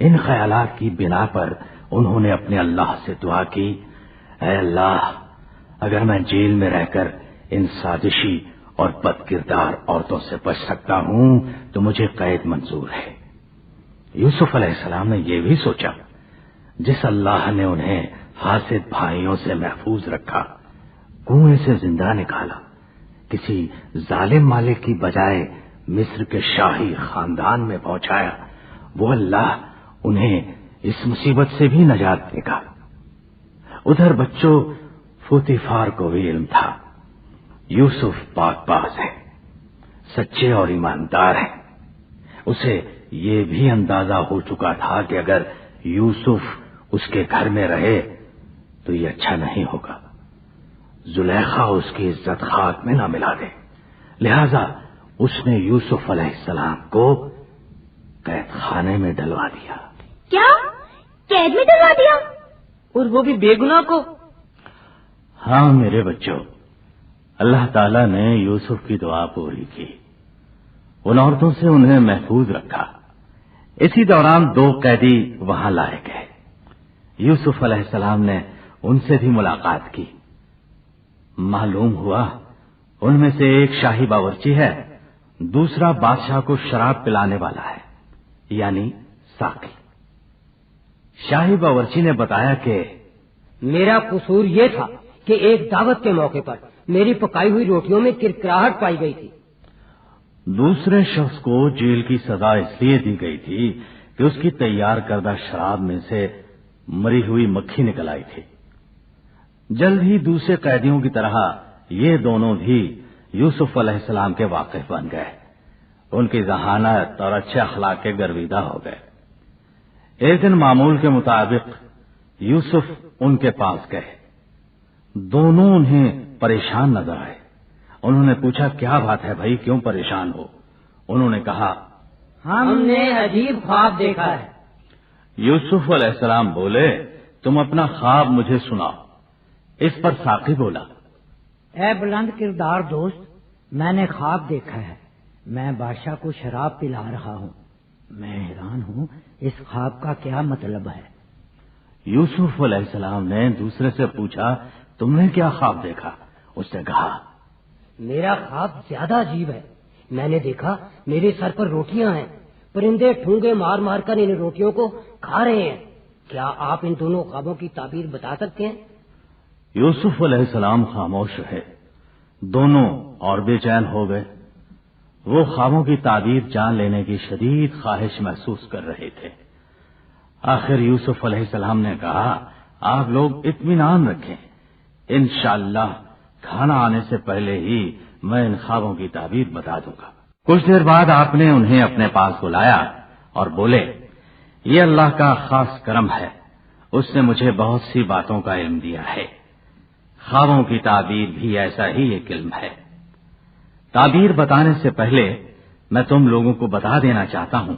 ان خیالات کی بنا پر انہوں نے اپنے اللہ سے دعا کی، اے اللہ، اگر میں جیل میں رہ کر ان سازشی اور بد کردار عورتوں سے بچ سکتا ہوں تو مجھے قید منظور ہے. یوسف علیہ السلام نے یہ بھی سوچا، جس اللہ نے انہیں حاسد بھائیوں سے محفوظ رکھا، کنویں سے زندہ نکالا، کسی ظالم مالک کی بجائے مصر کے شاہی خاندان میں پہنچایا، وہ اللہ انہیں اس مصیبت سے بھی نجات دے گا. ادھر بچوں فوتیفار کو بھی علم تھا یوسف پاک باز ہے، سچے اور ایماندار ہیں. اسے یہ بھی اندازہ ہو چکا تھا کہ اگر یوسف اس کے گھر میں رہے تو یہ اچھا نہیں ہوگا، زلیخا اس کی عزت خاک میں نہ ملا دے. لہذا اس نے یوسف علیہ السلام کو قید خانے میں ڈلوا دیا. کیا قید میں ڈلوا دیا؟ اور وہ بھی بے گناہ کو؟ ہاں میرے بچوں، اللہ تعالیٰ نے یوسف کی دعا پوری کی، ان عورتوں سے انہیں محفوظ رکھا. اسی دوران 2 قیدی وہاں لائے گئے. یوسف علیہ السلام نے ان سے بھی ملاقات کی. معلوم ہوا ان میں سے ایک شاہی باورچی ہے، دوسرا بادشاہ کو شراب پلانے والا ہے، یعنی ساقی. شاہی باورچی نے بتایا کہ میرا قصور یہ تھا کہ ایک دعوت کے موقع پر میری پکائی ہوئی روٹیوں میں کرکراہٹ پائی گئی تھی. دوسرے شخص کو جیل کی سزا اس لیے دی گئی تھی کہ اس کی تیار کردہ شراب میں سے مری ہوئی مکھی نکل آئی تھی. جلد ہی دوسرے قیدیوں کی طرح یہ دونوں بھی یوسف علیہ السلام کے واقف بن گئے. ان کی ذہانت اور اچھے اخلاق کے گرویدہ ہو گئے. ایک دن معمول کے مطابق یوسف ان کے پاس گئے. دونوں انہیں پریشان نظر آئے. انہوں نے پوچھا، کیا بات ہے بھائی، کیوں پریشان ہو؟ انہوں نے کہا، ہم نے عجیب خواب دیکھا ہے. یوسف علیہ السلام بولے، تم اپنا خواب مجھے سناؤ. اس پر ساقی بولا، اے بلند کردار دوست، میں نے خواب دیکھا ہے. میں بادشاہ کو شراب پلا رہا ہوں. میں حیران ہوں اس خواب کا کیا مطلب ہے. یوسف علیہ السلام نے دوسرے سے پوچھا، تم نے کیا خواب دیکھا؟ اس نے کہا، میرا خواب زیادہ عجیب ہے. میں نے دیکھا میرے سر پر روٹیاں ہیں، پرندے ٹھونگے مار مار کر ان روٹیوں کو کھا رہے ہیں. کیا آپ ان دونوں خوابوں کی تعبیر بتا سکتے ہیں؟ یوسف علیہ السلام خاموش رہے. دونوں اور بے چین ہو گئے. وہ خوابوں کی تعبیر جان لینے کی شدید خواہش محسوس کر رہے تھے. آخر یوسف علیہ السلام نے کہا، آپ لوگ اطمینان رکھیں، انشاءاللہ کھانا آنے سے پہلے ہی میں ان خوابوں کی تعبیر بتا دوں گا. کچھ دیر بعد آپ نے انہیں اپنے پاس بلایا اور بولے، یہ اللہ کا خاص کرم ہے، اس نے مجھے بہت سی باتوں کا علم دیا ہے. خوابوں کی تعبیر بھی ایسا ہی ایک علم ہے. تعبیر بتانے سے پہلے میں تم لوگوں کو بتا دینا چاہتا ہوں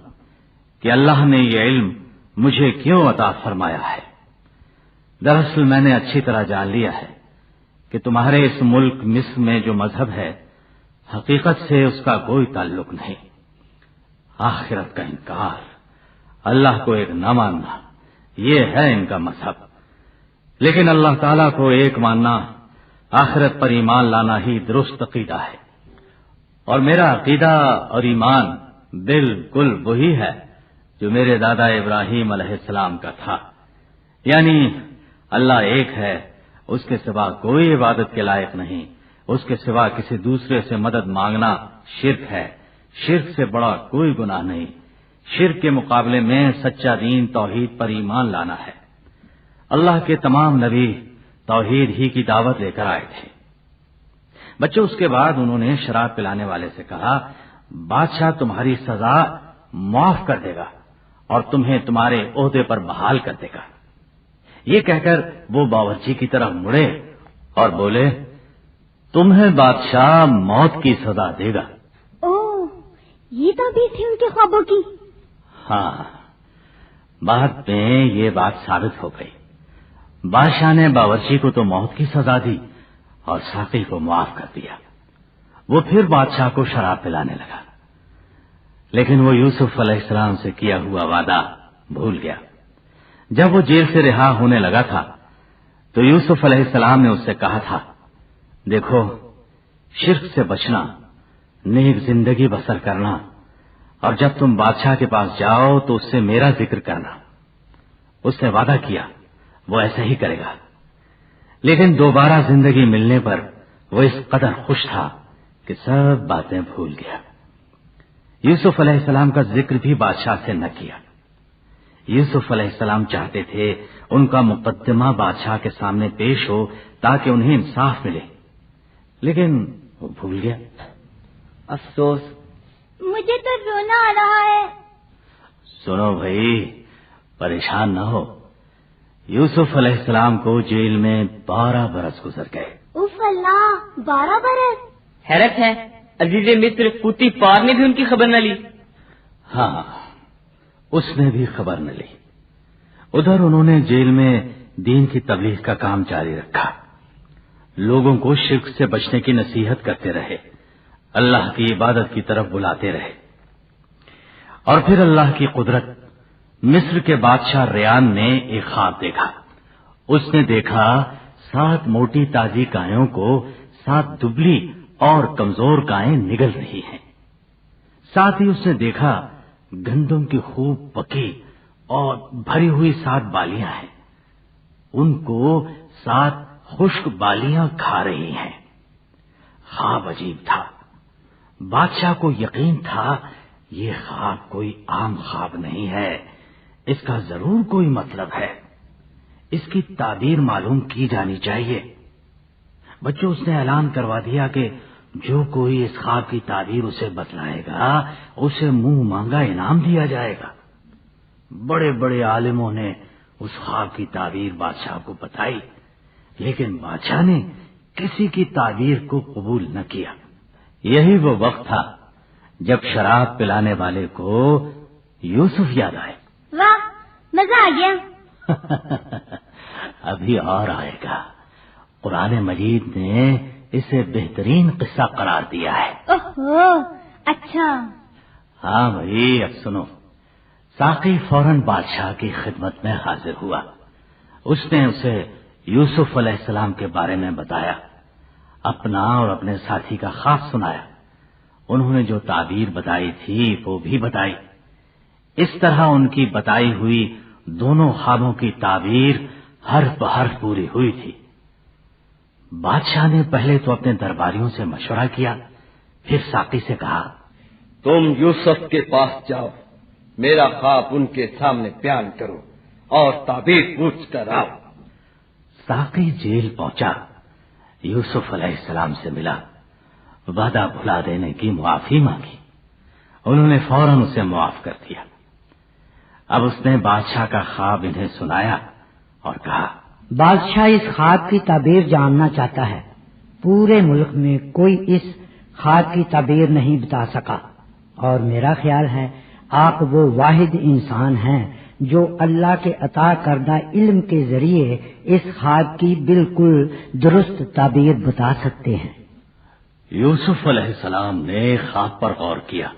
کہ اللہ نے یہ علم مجھے کیوں عطا فرمایا ہے. دراصل میں نے اچھی طرح جان لیا ہے کہ تمہارے اس ملک مصر میں جو مذہب ہے حقیقت سے اس کا کوئی تعلق نہیں. آخرت کا انکار، اللہ کو ایک نہ ماننا، یہ ہے ان کا مذہب. لیکن اللہ تعالیٰ کو ایک ماننا، آخرت پر ایمان لانا ہی درست عقیدہ ہے. اور میرا عقیدہ اور ایمان بالکل وہی ہے جو میرے دادا ابراہیم علیہ السلام کا تھا، یعنی اللہ ایک ہے، اس کے سوا کوئی عبادت کے لائق نہیں، اس کے سوا کسی دوسرے سے مدد مانگنا شرک ہے، شرک سے بڑا کوئی گناہ نہیں۔ شرک کے مقابلے میں سچا دین توحید پر ایمان لانا ہے۔ اللہ کے تمام نبی توحید ہی کی دعوت لے کر آئے تھے۔ بچوں، اس کے بعد انہوں نے شراب پلانے والے سے کہا، بادشاہ تمہاری سزا معاف کر دے گا اور تمہیں تمہارے عہدے پر بحال کر دے گا۔ یہ کہہ کر وہ باورچی کی طرف مڑے اور بولے، تمہیں بادشاہ موت کی سزا دے گا۔ اوہ، یہ تعبیر تھی ان کے خوابوں کی؟ ہاں، بعد میں یہ بات ثابت ہو گئی۔ بادشاہ نے باورچی کو تو موت کی سزا دی اور ساقی کو معاف کر دیا۔ وہ پھر بادشاہ کو شراب پلانے لگا، لیکن وہ یوسف علیہ السلام سے کیا ہوا وعدہ بھول گیا۔ جب وہ جیل سے رہا ہونے لگا تھا تو یوسف علیہ السلام نے اس سے کہا تھا، دیکھو، شرک سے بچنا، نیک زندگی بسر کرنا، اور جب تم بادشاہ کے پاس جاؤ تو اس سے میرا ذکر کرنا۔ اس نے وعدہ کیا وہ ایسا ہی کرے گا، لیکن دوبارہ زندگی ملنے پر وہ اس قدر خوش تھا کہ سب باتیں بھول گیا۔ یوسف علیہ السلام کا ذکر بھی بادشاہ سے نہ کیا۔ یوسف علیہ السلام چاہتے تھے ان کا مقدمہ بادشاہ کے سامنے پیش ہو تاکہ انہیں انصاف ملے، لیکن وہ بھول گیا۔ افسوس، مجھے تو رونا آ رہا ہے۔ سنو بھائی، پریشان نہ ہو۔ یوسف علیہ السلام کو جیل میں 12 برس گزر گئے۔ اوف اللہ، 12 برس! حیرت ہے، عزیز مصر پوتی پار نے بھی ان کی خبر نہ لی۔ ہاں، اس نے بھی خبر نہ لی۔ ادھر انہوں نے جیل میں دین کی تبلیغ کا کام جاری رکھا، لوگوں کو شرک سے بچنے کی نصیحت کرتے رہے، اللہ کی عبادت کی طرف بلاتے رہے۔ اور پھر اللہ کی قدرت، مصر کے بادشاہ ریان نے ایک خواب دیکھا۔ اس نے دیکھا 7 موٹی تازی گایوں کو 7 دبلی اور کمزور گائیں نگل رہی ہیں۔ ساتھ ہی اس نے دیکھا گندم کی خوب پکی اور بھری ہوئی 7 بالیاں ہیں، ان کو 7 خشک بالیاں کھا رہی ہیں۔ خواب عجیب تھا۔ بادشاہ کو یقین تھا یہ خواب کوئی عام خواب نہیں ہے، اس کا ضرور کوئی مطلب ہے، اس کی تعبیر معلوم کی جانی چاہیے۔ بچوں، اس نے اعلان کروا دیا کہ جو کوئی اس خواب کی تعبیر اسے بتلائے گا اسے منہ مانگا انعام دیا جائے گا۔ بڑے بڑے عالموں نے اس خواب کی تعبیر بادشاہ کو بتائی، لیکن بادشاہ نے کسی کی تعبیر کو قبول نہ کیا۔ یہی وہ وقت تھا جب شراب پلانے والے کو یوسف یاد آئے۔ واہ، مزہ آ گیا۔ ابھی اور آئے گا۔ قرآن مجید نے اسے بہترین قصہ قرار دیا ہے۔ اوہو، اچھا۔ ہاں بھائی، اب سنو۔ ساقی فوراً بادشاہ کی خدمت میں حاضر ہوا۔ اس نے اسے یوسف علیہ السلام کے بارے میں بتایا، اپنا اور اپنے ساتھی کا خواب سنایا۔ انہوں نے جو تعبیر بتائی تھی وہ بھی بتائی۔ اس طرح ان کی بتائی ہوئی دونوں خوابوں کی تعبیر حرف بحرف پوری ہوئی تھی۔ بادشاہ نے پہلے تو اپنے درباریوں سے مشورہ کیا، پھر ساقی سے کہا، تم یوسف کے پاس جاؤ، میرا خواب ان کے سامنے بیان کرو اور تعبیر پوچھ کر آؤ۔ ساقی جیل پہنچا، یوسف علیہ السلام سے ملا، وعدہ بھلا دینے کی معافی مانگی۔ انہوں نے فوراً اسے معاف کر دیا۔ اب اس نے بادشاہ کا خواب انہیں سنایا اور کہا، بادشاہ اس خواب کی تعبیر جاننا چاہتا ہے۔ پورے ملک میں کوئی اس خواب کی تعبیر نہیں بتا سکا، اور میرا خیال ہے آپ وہ واحد انسان ہیں جو اللہ کے عطا کردہ علم کے ذریعے اس خواب کی بالکل درست تعبیر بتا سکتے ہیں۔ یوسف علیہ السلام نے خواب پر غور کیا،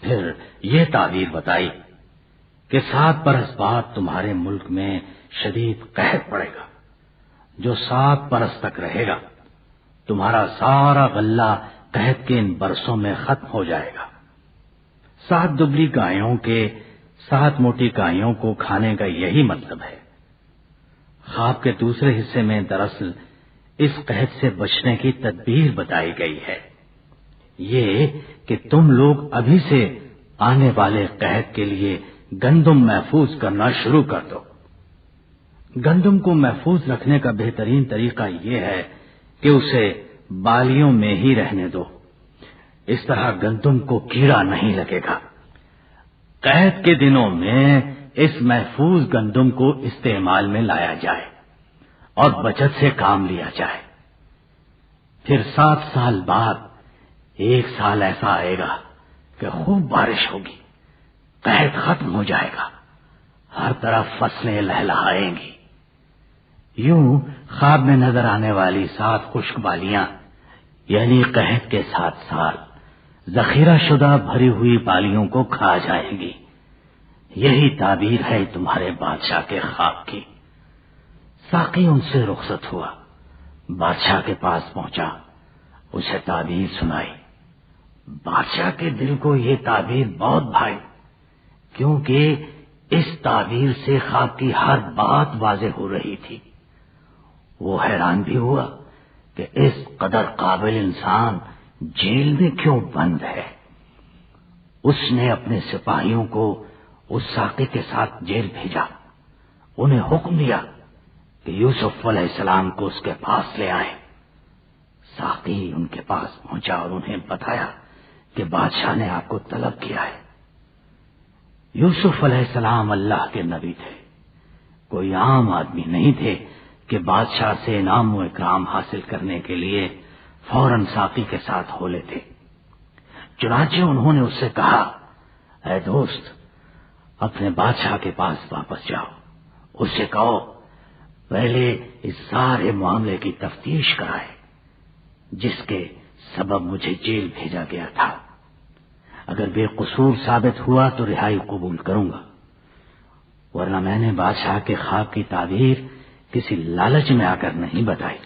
پھر یہ تعبیر بتائی کہ 7 برس بعد تمہارے ملک میں شدید قحط پڑے گا، جو 7 برس تک رہے گا۔ تمہارا سارا غلہ قحط کے ان برسوں میں ختم ہو جائے گا۔ 7 دبلی گایوں کے 7 موٹی گایوں کو کھانے کا یہی مطلب ہے۔ خواب کے دوسرے حصے میں دراصل اس قحط سے بچنے کی تدبیر بتائی گئی ہے، یہ کہ تم لوگ ابھی سے آنے والے قحط کے لیے گندم محفوظ کرنا شروع کر دو۔ گندم کو محفوظ رکھنے کا بہترین طریقہ یہ ہے کہ اسے بالیوں میں ہی رہنے دو، اس طرح گندم کو کیڑا نہیں لگے گا۔ قحط کے دنوں میں اس محفوظ گندم کو استعمال میں لایا جائے اور بچت سے کام لیا جائے۔ پھر 7 سال بعد ایک سال ایسا آئے گا کہ خوب بارش ہوگی، قحط ختم ہو جائے گا، ہر طرف فصلیں لہلہائیں گی۔ یوں خواب میں نظر آنے والی 7 خشک بالیاں یعنی قحط کے 7 سال ذخیرہ شدہ بھری ہوئی بالیوں کو کھا جائیں گی۔ یہی تعبیر ہے تمہارے بادشاہ کے خواب کی۔ ساقی ان سے رخصت ہوا، بادشاہ کے پاس پہنچا، اسے تعبیر سنائی۔ بادشاہ کے دل کو یہ تعبیر بہت بھائی، کیونکہ اس تعبیر سے خواب کی ہر بات واضح ہو رہی تھی۔ وہ حیران بھی ہوا کہ اس قدر قابل انسان جیل میں کیوں بند ہے۔ اس نے اپنے سپاہیوں کو اس ساقی کے ساتھ جیل بھیجا، انہیں حکم دیا کہ یوسف علیہ السلام کو اس کے پاس لے آئے۔ ساقی ان کے پاس پہنچا اور انہیں بتایا کہ بادشاہ نے آپ کو طلب کیا ہے۔ یوسف علیہ السلام اللہ کے نبی تھے، کوئی عام آدمی نہیں تھے کہ بادشاہ سے انعام و اکرام حاصل کرنے کے لیے فوراً ساقی کے ساتھ ہو لیتے۔ چنانچہ انہوں نے اس سے کہا، اے دوست، اپنے بادشاہ کے پاس واپس جاؤ، اس سے کہو پہلے اس سارے معاملے کی تفتیش کرائے جس کے سبب مجھے جیل بھیجا گیا تھا۔ اگر بے قصور ثابت ہوا تو رہائی قبول کروں گا، ورنہ میں نے بادشاہ کے خواب کی تعبیر کسی لالچ میں آ کر نہیں بتائی۔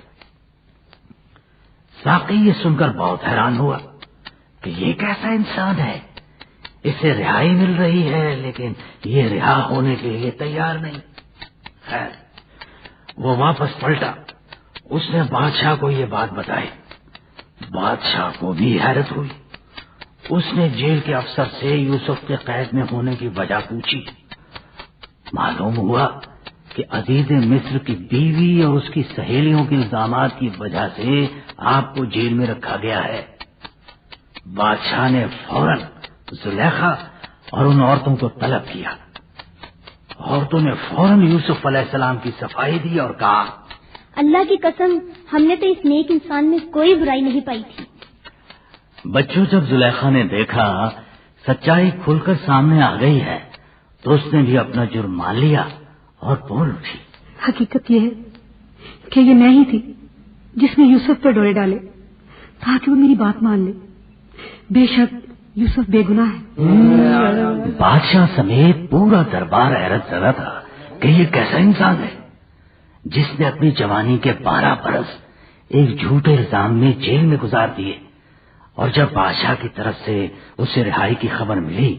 ساقی یہ سن کر بہت حیران ہوا کہ یہ کیسا انسان ہے، اسے رہائی مل رہی ہے لیکن یہ رہا ہونے کے لیے تیار نہیں۔ خیر، وہ واپس پلٹا، اس نے بادشاہ کو یہ بات بتائی۔ بادشاہ کو بھی حیرت ہوئی، اس نے جیل کے افسر سے یوسف کے قید میں ہونے کی وجہ پوچھی۔ معلوم ہوا کہ عزیز مصر کی بیوی اور اس کی سہیلیوں کے الزامات کی وجہ سے آپ کو جیل میں رکھا گیا ہے۔ بادشاہ نے فوراً زلیخا اور ان عورتوں کو طلب کیا۔ عورتوں نے فوراً یوسف علیہ السلام کی صفائی دی اور کہا، اللہ کی قسم، ہم نے تو اس نیک انسان میں کوئی برائی نہیں پائی تھی۔ بچوں، جب زلیخا نے دیکھا سچائی کھل کر سامنے آ گئی ہے تو اس نے بھی اپنا جرم مان لیا اور بول اٹھی، حقیقت یہ ہے کہ یہ میں ہی تھی جس نے یوسف پہ ڈورے ڈالے تاکہ وہ میری بات مان لے۔ بے شک یوسف بے گناہ ہے۔ بادشاہ سمیت پورا دربار حیرت زدہ تھا کہ یہ کیسا انسان ہے جس نے اپنی جوانی کے 12 برس ایک جھوٹے الزام میں جیل میں گزار دیے، اور جب بادشاہ کی طرف سے اسے رہائی کی خبر ملی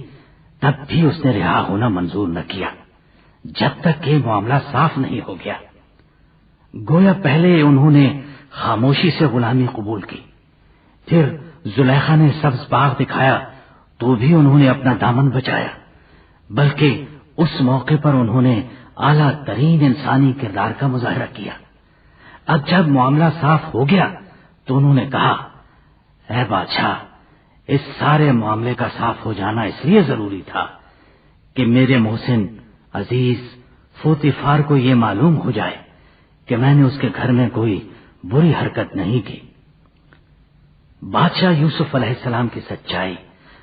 تب بھی اس نے رہا ہونا منظور نہ کیا جب تک کہ معاملہ صاف نہیں ہو گیا۔ گویا پہلے انہوں نے خاموشی سے غلامی قبول کی، پھر زلیخا نے سبز باغ دکھایا تو بھی انہوں نے اپنا دامن بچایا، بلکہ اس موقع پر انہوں نے اعلیٰ ترین انسانی کردار کا مظاہرہ کیا۔ اب جب معاملہ صاف ہو گیا تو انہوں نے کہا، اے بادشاہ، اس سارے معاملے کا صاف ہو جانا اس لیے ضروری تھا کہ میرے محسن عزیز فوتیفار کو یہ معلوم ہو جائے کہ میں نے اس کے گھر میں کوئی بری حرکت نہیں کی۔ بادشاہ یوسف علیہ السلام کی سچائی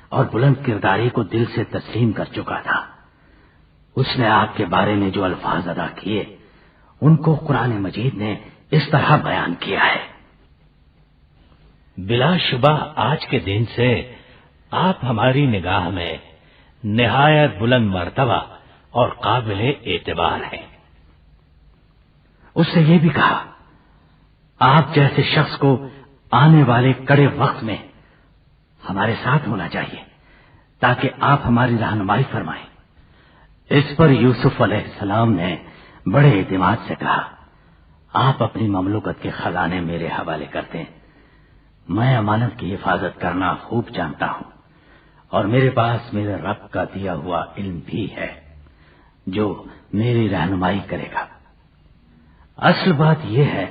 اور بلند کرداری کو دل سے تسلیم کر چکا تھا۔ اس نے آپ کے بارے میں جو الفاظ ادا کیے ان کو قرآن مجید نے اس طرح بیان کیا ہے، بلا شبہ آج کے دن سے آپ ہماری نگاہ میں نہایت بلند مرتبہ اور قابل اعتبار ہیں۔ اس سے یہ بھی کہا، آپ جیسے شخص کو آنے والے کڑے وقت میں ہمارے ساتھ ہونا چاہیے تاکہ آپ ہماری رہنمائی فرمائیں۔ اس پر یوسف علیہ السلام نے بڑے اعتماد سے کہا، آپ اپنی مملوکت کے خزانے میرے حوالے کر دیں، میں امانت کی حفاظت کرنا خوب جانتا ہوں، اور میرے پاس میرے رب کا دیا ہوا علم بھی ہے جو میری رہنمائی کرے گا۔ اصل بات یہ ہے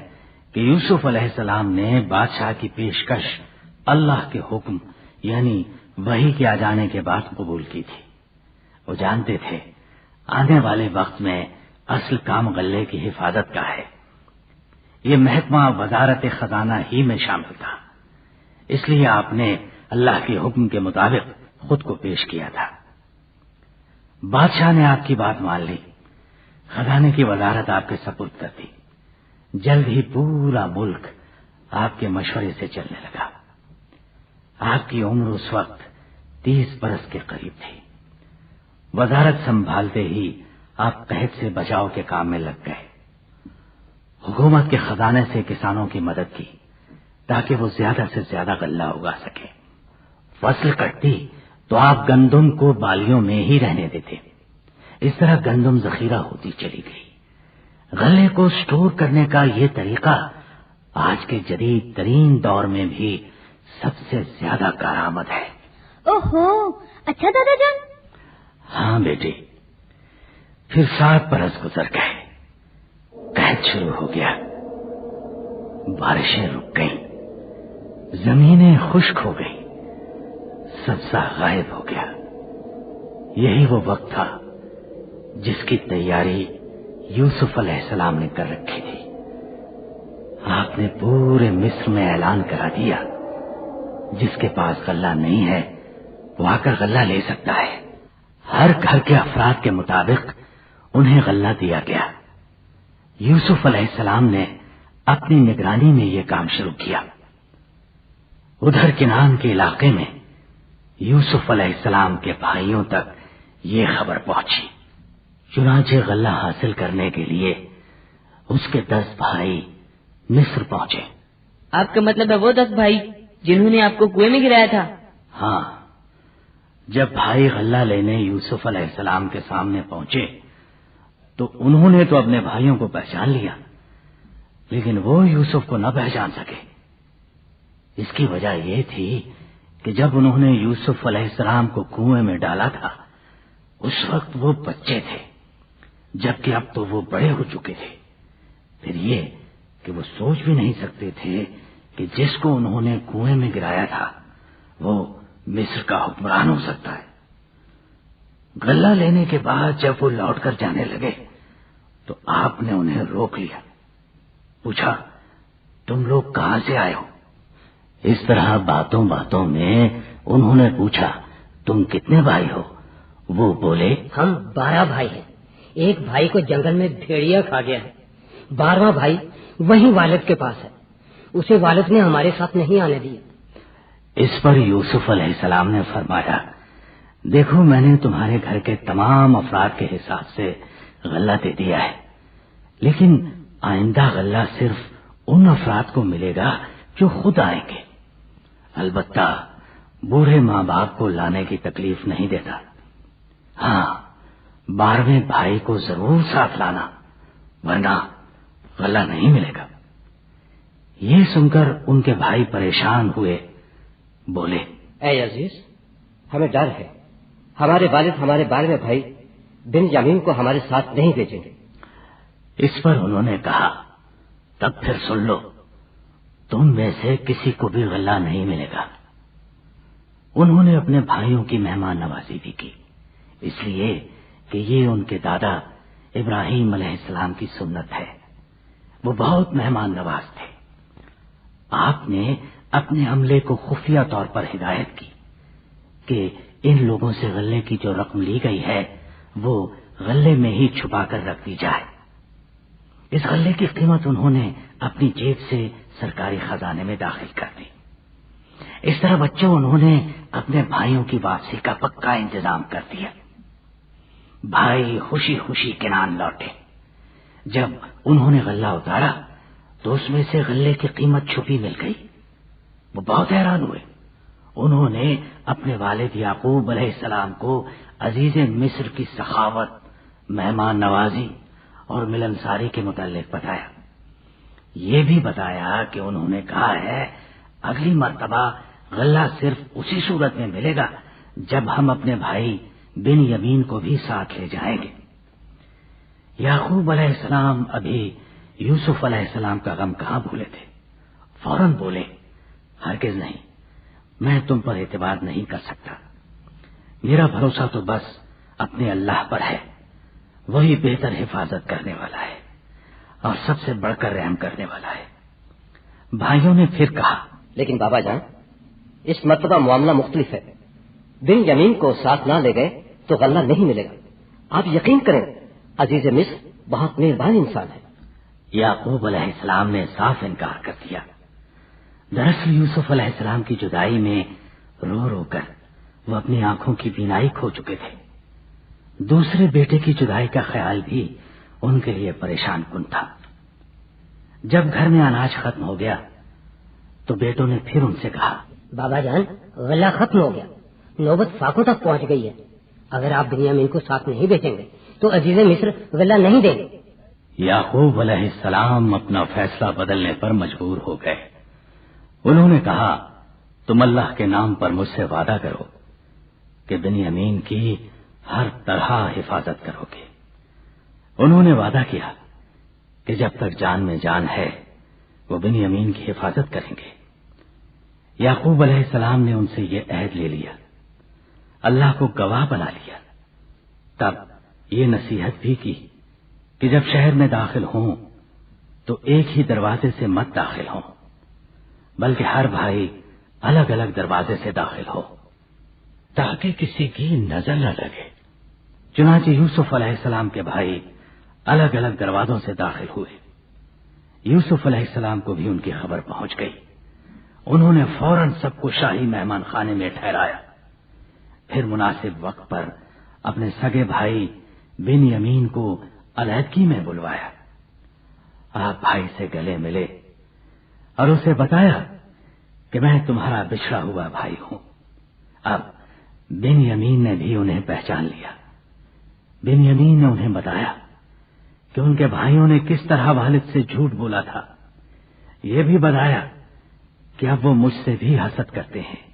کہ یوسف علیہ السلام نے بادشاہ کی پیشکش اللہ کے حکم یعنی وحی کے آ جانے کے بعد قبول کی تھی۔ وہ جانتے تھے آنے والے وقت میں اصل کام غلے کی حفاظت کا ہے۔ یہ محکمہ وزارت خزانہ ہی میں شامل تھا، اس لیے آپ نے اللہ کے حکم کے مطابق خود کو پیش کیا تھا۔ بادشاہ نے آپ کی بات مان لی، خزانے کی وزارت آپ کے سپرد کر دی۔ جلد ہی پورا ملک آپ کے مشورے سے چلنے لگا۔ آپ کی عمر اس وقت 30 برس کے قریب تھی۔ وزارت سنبھالتے ہی آپ قحط سے بچاؤ کے کام میں لگ گئے۔ حکومت کے خزانے سے کسانوں کی مدد کی تاکہ وہ زیادہ سے زیادہ غلہ اگا سکے۔ فصل کٹتی تو آپ گندم کو بالیوں میں ہی رہنے دیتے۔ اس طرح گندم ذخیرہ ہوتی چلی گئی۔ غلے کو سٹور کرنے کا یہ طریقہ آج کے جدید ترین دور میں بھی سب سے زیادہ کارآمد ہے۔ اوہو، اچھا دادا جان؟ ہاں بیٹی، پھر 7 برس گزر گئے، قحط شروع ہو گیا، بارشیں رک گئیں، زمینیں خشک ہو گئی، سبزہ غائب ہو گیا۔ یہی وہ وقت تھا جس کی تیاری یوسف علیہ السلام نے کر رکھی تھی۔ آپ نے پورے مصر میں اعلان کرا دیا، جس کے پاس غلہ نہیں ہے وہ آ کر غلہ لے سکتا ہے۔ ہر گھر کے افراد کے مطابق انہیں غلہ دیا گیا۔ یوسف علیہ السلام نے اپنی نگرانی میں یہ کام شروع کیا۔ ادھر کنعان کے علاقے میں یوسف علیہ السلام کے بھائیوں تک یہ خبر پہنچی۔ چنانچہ غلہ حاصل کرنے کے لیے اس کے 10 بھائی مصر پہنچے۔ آپ کا مطلب ہے وہ 10 بھائی جنہوں نے آپ کو کنویں میں گرایا تھا؟ ہاں، جب بھائی غلہ لینے یوسف علیہ السلام کے سامنے پہنچے تو انہوں نے تو اپنے بھائیوں کو پہچان لیا، لیکن وہ یوسف کو نہ پہچان سکے۔ اس کی وجہ یہ تھی کہ جب انہوں نے یوسف علیہ السلام کو کنویں میں ڈالا تھا اس وقت وہ بچے تھے، جبکہ اب تو وہ بڑے ہو چکے تھے۔ پھر یہ کہ وہ سوچ بھی نہیں سکتے تھے کہ جس کو انہوں نے کنویں میں گرایا تھا وہ مصر کا حکمران ہو سکتا ہے۔ غلہ لینے کے بعد جب وہ لوٹ کر جانے لگے تو آپ نے انہیں روک لیا، پوچھا، تم لوگ کہاں سے آئے ہو؟ اس طرح باتوں باتوں میں انہوں نے پوچھا، تم کتنے بھائی ہو؟ وہ بولے، ہم 12 بھائی ہیں۔ ایک بھائی کو جنگل میں بھیڑیا کھا گیا ہے، 12واں بھائی وہی والد کے پاس ہے، اسے والد نے ہمارے ساتھ نہیں آنے دیا۔ اس پر یوسف علیہ السلام نے فرمایا، دیکھو میں نے تمہارے گھر کے تمام افراد کے حساب سے غلہ دے دیا ہے، لیکن آئندہ غلہ صرف ان افراد کو ملے گا جو خود آئیں گے۔ البتہ بوڑھے ماں باپ کو لانے کی تکلیف نہیں دیتا۔ ہاں، 12ویں بھائی کو ضرور ساتھ لانا ورنہ غلہ نہیں ملے گا۔ یہ سن کر ان کے بھائی پریشان ہوئے، بولے، اے عزیز، ہمیں ڈر ہے، ہمارے والد ہمارے 12ویں بھائی بنیامین کو ہمارے ساتھ نہیں بھیجیں گے۔ اس پر انہوں نے کہا، تب پھر سن لو، تم میں سے کسی کو بھی غلہ نہیں ملے گا۔ انہوں نے اپنے بھائیوں کی مہمان نوازی بھی کی، اس لیے کہ یہ ان کے دادا ابراہیم علیہ السلام کی سنت ہے۔ وہ بہت مہمان نواز تھے۔ آپ نے اپنے عملے کو خفیہ طور پر ہدایت کی کہ ان لوگوں سے غلے کی جو رقم لی گئی ہے وہ غلے میں ہی چھپا کر رکھ دی جائے۔ اس غلے کی قیمت انہوں نے اپنی جیب سے سرکاری خزانے میں داخل کر دی۔ اس طرح بچوں انہوں نے اپنے بھائیوں کی واپسی کا پکا انتظام کر دیا۔ بھائی خوشی خوشی کنعان لوٹے۔ جب انہوں نے غلہ اتارا تو اس میں سے غلے کی قیمت چھپی مل گئی۔ وہ بہت حیران ہوئے۔ انہوں نے اپنے والد یعقوب علیہ السلام کو عزیز مصر کی سخاوت، مہمان نوازی اور ملنساری کے متعلق بتایا۔ یہ بھی بتایا کہ انہوں نے کہا ہے اگلی مرتبہ غلہ صرف اسی صورت میں ملے گا جب ہم اپنے بھائی بن یمین کو بھی ساتھ لے جائیں گے۔ یعقوب علیہ السلام ابھی یوسف علیہ السلام کا غم کہاں بھولے تھے، فوراً بولے، ہرگز نہیں، میں تم پر اعتبار نہیں کر سکتا، میرا بھروسہ تو بس اپنے اللہ پر ہے، وہی بہتر حفاظت کرنے والا ہے اور سب سے بڑھ کر رحم کرنے والا ہے۔ بھائیوں نے پھر کہا، لیکن بابا جان اس مرتبہ معاملہ مختلف ہے، بن یمین کو ساتھ نہ لے گئے تو غلہ نہیں ملے گا، آپ یقین کریں عزیز مصر بہت مہربان انسان ہے۔ یعقوب علیہ السلام نے صاف انکار کر دیا۔ دراصل یوسف علیہ السلام کی جدائی میں رو رو کر وہ اپنی آنکھوں کی بینائی کھو چکے تھے۔ دوسرے بیٹے کی جدائی کا خیال بھی ان کے لیے پریشان کن تھا۔ جب گھر میں اناج ختم ہو گیا تو بیٹوں نے پھر ان سے کہا، بابا جان غلہ ختم ہو گیا، نوبت فاقوں تک پہنچ گئی ہے، اگر آپ بنیامین کو ساتھ نہیں بھیجیں گے تو عزیز مصر غلہ نہیں دیں گے۔ یعقوب علیہ السلام اپنا فیصلہ بدلنے پر مجبور ہو گئے۔ انہوں نے کہا، تم اللہ کے نام پر مجھ سے وعدہ کرو کہ بنیامین کی ہر طرح حفاظت کرو گے۔ انہوں نے وعدہ کیا کہ جب تک جان میں جان ہے وہ بنیامین کی حفاظت کریں گے۔ یعقوب علیہ السلام نے ان سے یہ عہد لے لیا، اللہ کو گواہ بنا لیا، تب یہ نصیحت بھی کی کہ جب شہر میں داخل ہوں تو ایک ہی دروازے سے مت داخل ہوں، بلکہ ہر بھائی الگ الگ دروازے سے داخل ہو تاکہ کسی کی نظر نہ لگے۔ چنانچہ یوسف علیہ السلام کے بھائی الگ الگ دروازوں سے داخل ہوئے۔ یوسف علیہ السلام کو بھی ان کی خبر پہنچ گئی۔ انہوں نے فوراً سب کو شاہی مہمان خانے میں ٹھہرایا، پھر مناسب وقت پر اپنے سگے بھائی بن یمین کو علیحدگی میں بلوایا۔ آپ بھائی سے گلے ملے اور اسے بتایا کہ میں تمہارا بچھڑا ہوا بھائی ہوں۔ اب بن یمین نے بھی انہیں پہچان لیا۔ بن یمین نے انہیں بتایا کہ ان کے بھائیوں نے کس طرح والد سے جھوٹ بولا تھا، یہ بھی بتایا کہ اب وہ مجھ سے بھی حسد کرتے ہیں۔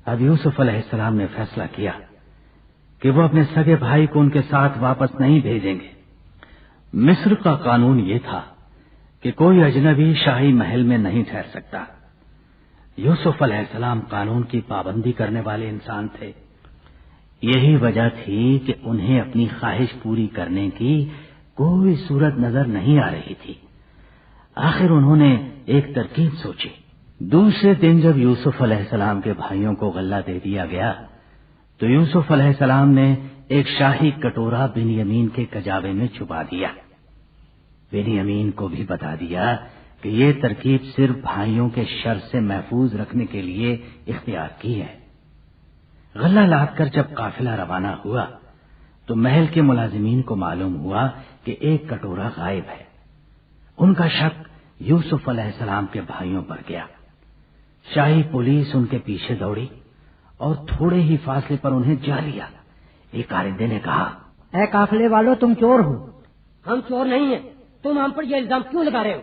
اب یوسف علیہ السلام نے فیصلہ کیا کہ وہ اپنے سگے بھائی کو ان کے ساتھ واپس نہیں بھیجیں گے۔ مصر کا قانون یہ تھا کہ کوئی اجنبی شاہی محل میں نہیں ٹھہر سکتا۔ یوسف علیہ السلام قانون کی پابندی کرنے والے انسان تھے، یہی وجہ تھی کہ انہیں اپنی خواہش پوری کرنے کی کوئی صورت نظر نہیں آ رہی تھی۔ آخر انہوں نے ایک ترکیب سوچی۔ دوسرے دن جب یوسف علیہ السلام کے بھائیوں کو غلہ دے دیا گیا تو یوسف علیہ السلام نے ایک شاہی کٹورا بن یمین کے کجاوے میں چھپا دیا۔ بن یمین کو بھی بتا دیا کہ یہ ترکیب صرف بھائیوں کے شر سے محفوظ رکھنے کے لیے اختیار کی ہے۔ غلہ لاد کر جب قافلہ روانہ ہوا تو محل کے ملازمین کو معلوم ہوا کہ ایک کٹورا غائب ہے۔ ان کا شک یوسف علیہ السلام کے بھائیوں پر گیا۔ شاہی پولیس ان کے پیچھے دوڑی اور تھوڑے ہی فاصلے پر انہیں جا لیا۔ ایک کارندے نے کہا، اے قافلے والوں تم چور ہو۔ ہم چور نہیں ہیں، تم ہم پر یہ الزام کیوں لگا رہے ہو؟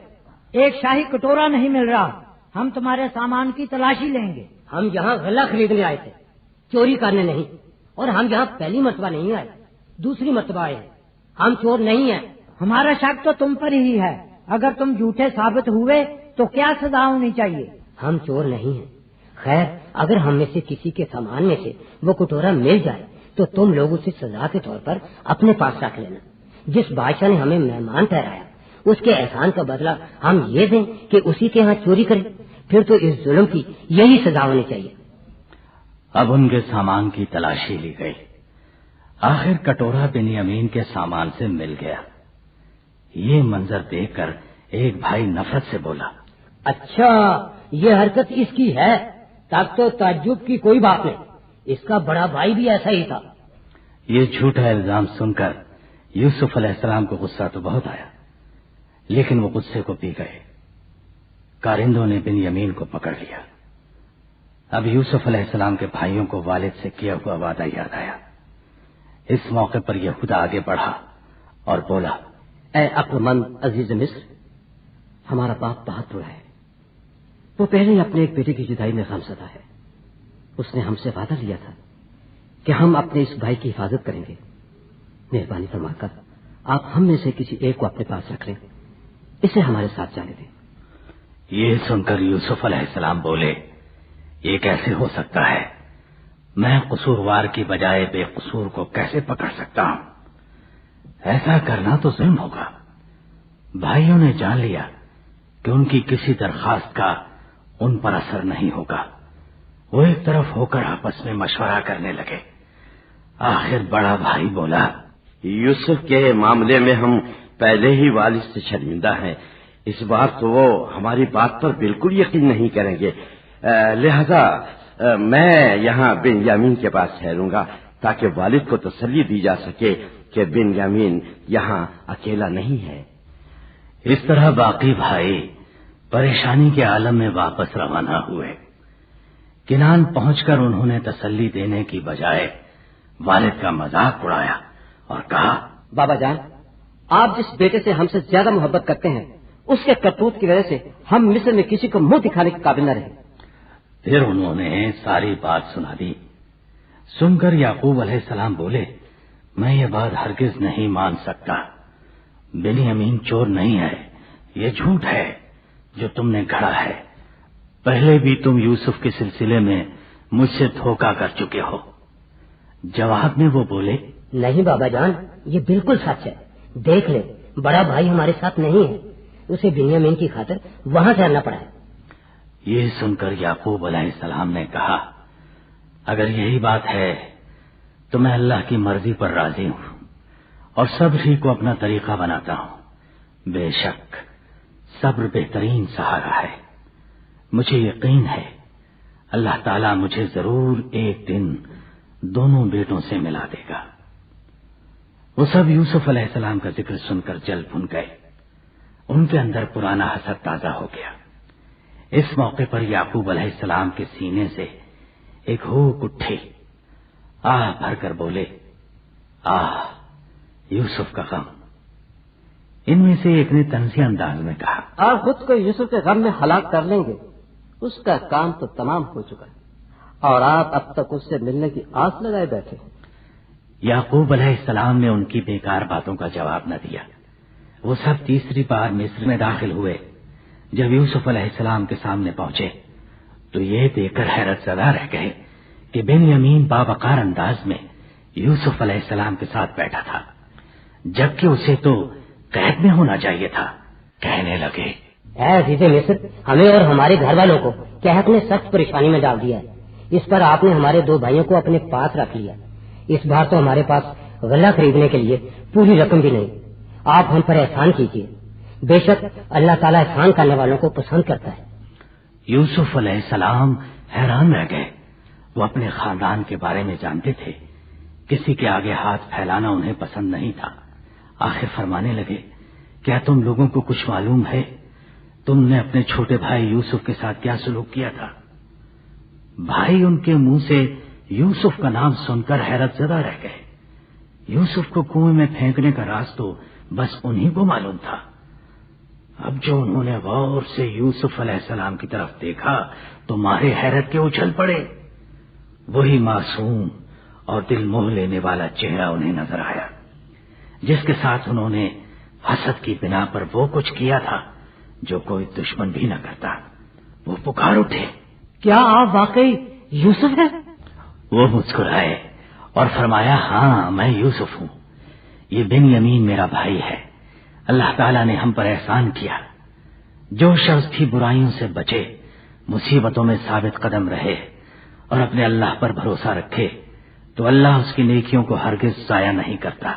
ایک شاہی کٹورا نہیں مل رہا، ہم تمہارے سامان کی تلاشی لیں گے۔ ہم یہاں غلہ خریدنے آئے تھے، چوری کرنے نہیں، اور ہم یہاں پہلی مرتبہ نہیں آئے، دوسری مرتبہ آئے ہیں، ہم چور نہیں ہیں۔ ہمارا شک تو تم پر ہی ہے، اگر تم جھوٹے ثابت ہوئے تو کیا سزا ہونی چاہیے؟ ہم چور نہیں ہیں، خیر اگر ہم میں سے کسی کے سامان میں سے وہ کٹورا مل جائے تو تم لوگ اسے سزا کے طور پر اپنے پاس رکھ لینا۔ جس بادشاہ نے ہمیں مہمان ٹھہرایا اس کے احسان کا بدلہ ہم یہ دیں کہ اسی کے ہاں چوری کریں، پھر تو اس ظلم کی یہی سزا ہونی چاہیے۔ اب ان کے سامان کی تلاشی لی گئی۔ آخر کٹورا بن یمین کے سامان سے مل گیا۔ یہ منظر دیکھ کر ایک بھائی نفرت سے بولا، اچھا یہ حرکت اس کی ہے، تب تو تعجب کی کوئی بات نہیں، اس کا بڑا بھائی بھی ایسا ہی تھا۔ یہ جھوٹا الزام سن کر یوسف علیہ السلام کو غصہ تو بہت آیا، لیکن وہ غصے کو پی گئے۔ کارندوں نے بن یمین کو پکڑ لیا۔ اب یوسف علیہ السلام کے بھائیوں کو والد سے کیا ہوا وعدہ یاد آیا۔ اس موقع پر یہودا آگے بڑھا اور بولا، اے عقلمند عزیز مصر، ہمارا باپ بہت برا ہے، وہ پہلے ہی اپنے ایک بیٹے کی جدائی میں غمزدہ ہے۔ اس نے ہم سے وعدہ لیا تھا کہ ہم اپنے اس بھائی کی حفاظت کریں گے۔ مہربانی فرما کر آپ ہم میں سے کسی ایک کو اپنے پاس رکھ لیں، اسے ہمارے ساتھ جانے دیں۔ یہ سن کر یوسف علیہ السلام بولے، یہ کیسے ہو سکتا ہے؟ میں قصوروار کی بجائے بے قصور کو کیسے پکڑ سکتا ہوں؟ ایسا کرنا تو ظلم ہوگا۔ بھائیوں نے جان لیا کہ ان کی کسی درخواست کا ان پر اثر نہیں ہوگا۔ وہ ایک طرف ہو کر آپس میں مشورہ کرنے لگے۔ آخر بڑا بھائی بولا، یوسف کے معاملے میں ہم پہلے ہی والد سے شرمندہ ہیں، اس بار تو وہ ہماری بات پر بالکل یقین نہیں کریں گے، لہذا میں یہاں بنیامین کے پاس ٹھہروں گا تاکہ والد کو تسلی دی جا سکے کہ بنیامین یہاں اکیلا نہیں ہے۔ اس طرح باقی بھائی پریشانی کے عالم میں واپس روانہ ہوئے۔ کنعان پہنچ کر انہوں نے تسلی دینے کی بجائے والد کا مذاق اڑایا اور کہا، بابا جان، آپ جس بیٹے سے ہم سے زیادہ محبت کرتے ہیں اس کے کرتوت کی وجہ سے ہم مصر میں کسی کو منہ دکھانے کے قابل نہ رہے۔ پھر انہوں نے ساری بات سنا دی۔ سن کر یعقوب علیہ السلام بولے، میں یہ بات ہرگز نہیں مان سکتا۔ بنیامین چور نہیں ہے، یہ جھوٹ ہے جو تم نے گھڑا ہے۔ پہلے بھی تم یوسف کے سلسلے میں مجھ سے دھوکہ کر چکے ہو۔ جواب میں وہ بولے، نہیں بابا جان، یہ بالکل سچ ہے، دیکھ لے بڑا بھائی ہمارے ساتھ نہیں ہے، اسے بنیامین کی خاطر وہاں سے آنا پڑا ہے۔ یہ سن کر یعقوب علیہ السلام نے کہا، اگر یہی بات ہے تو میں اللہ کی مرضی پر راضی ہوں اور صبر ہی کو اپنا طریقہ بناتا ہوں۔ بے شک صبر بہترین سہارا ہے۔ مجھے یقین ہے اللہ تعالیٰ مجھے ضرور ایک دن دونوں بیٹوں سے ملا دے گا۔ وہ سب یوسف علیہ السلام کا ذکر سن کر جل بھن گئے۔ ان کے اندر پرانا حسد تازہ ہو گیا۔ اس موقع پر یعقوب علیہ السلام کے سینے سے ایک ہوک اٹھی، آہ بھر کر بولے، آہ یوسف کا غم۔ ان میں سے ایک نے طنزیہ انداز میں کہا، آپ خود کو یوسف کے غم میں ہلاک کر لیں گے، اس کا کام تو تمام ہو چکا ہے اور آپ اب تک اس سے ملنے کی آس لگائے بیٹھے ہیں۔ یعقوب علیہ السلام نے ان کی بیکار باتوں کا جواب نہ دیا۔ وہ سب تیسری بار مصر میں داخل ہوئے۔ جب یوسف علیہ السلام کے سامنے پہنچے تو یہ دیکھ کر حیرت زدہ رہ گئے کہ بنیامین باوقار انداز میں یوسف علیہ السلام کے ساتھ بیٹھا تھا، جبکہ اسے تو قید میں ہونا چاہیے تھا۔ کہنے لگے، اے عزیز مصر، ہمیں اور ہمارے گھر والوں کو قحط نے سخت پریشانی میں ڈال دیا ہے۔ اس پر آپ نے ہمارے دو بھائیوں کو اپنے پاس رکھ لیا۔ اس بار تو ہمارے پاس غلہ خریدنے کے لیے پوری رقم بھی نہیں، آپ ہم پر احسان کیجیے، بے شک اللہ تعالیٰ احسان کرنے والوں کو پسند کرتا ہے۔ یوسف علیہ السلام حیران رہ گئے۔ وہ اپنے خاندان کے بارے میں جانتے تھے، کسی کے آگے ہاتھ پھیلانا انہیں پسند نہیں تھا۔ آخر فرمانے لگے، کیا تم لوگوں کو کچھ معلوم ہے تم نے اپنے چھوٹے بھائی یوسف کے ساتھ کیا سلوک کیا تھا؟ بھائی ان کے منہ سے یوسف کا نام سن کر حیرت زدہ رہ گئے۔ یوسف کو کنویں میں پھینکنے کا راز تو بس انہی کو معلوم تھا۔ اب جو انہوں نے غور سے یوسف علیہ السلام کی طرف دیکھا تو مارے حیرت کے اچھل پڑے۔ وہی معصوم اور دل موہ لینے والا چہرہ انہیں نظر آیا جس کے ساتھ انہوں نے حسد کی بنا پر وہ کچھ کیا تھا جو کوئی دشمن بھی نہ کرتا۔ وہ پکار اٹھے، کیا آپ واقعی یوسف ہیں؟ وہ مسکرائے اور فرمایا، ہاں میں یوسف ہوں، یہ بنیامین میرا بھائی ہے۔ اللہ تعالیٰ نے ہم پر احسان کیا۔ جو شخص بھی برائیوں سے بچے، مصیبتوں میں ثابت قدم رہے اور اپنے اللہ پر بھروسہ رکھے تو اللہ اس کی نیکیوں کو ہرگز ضائع نہیں کرتا۔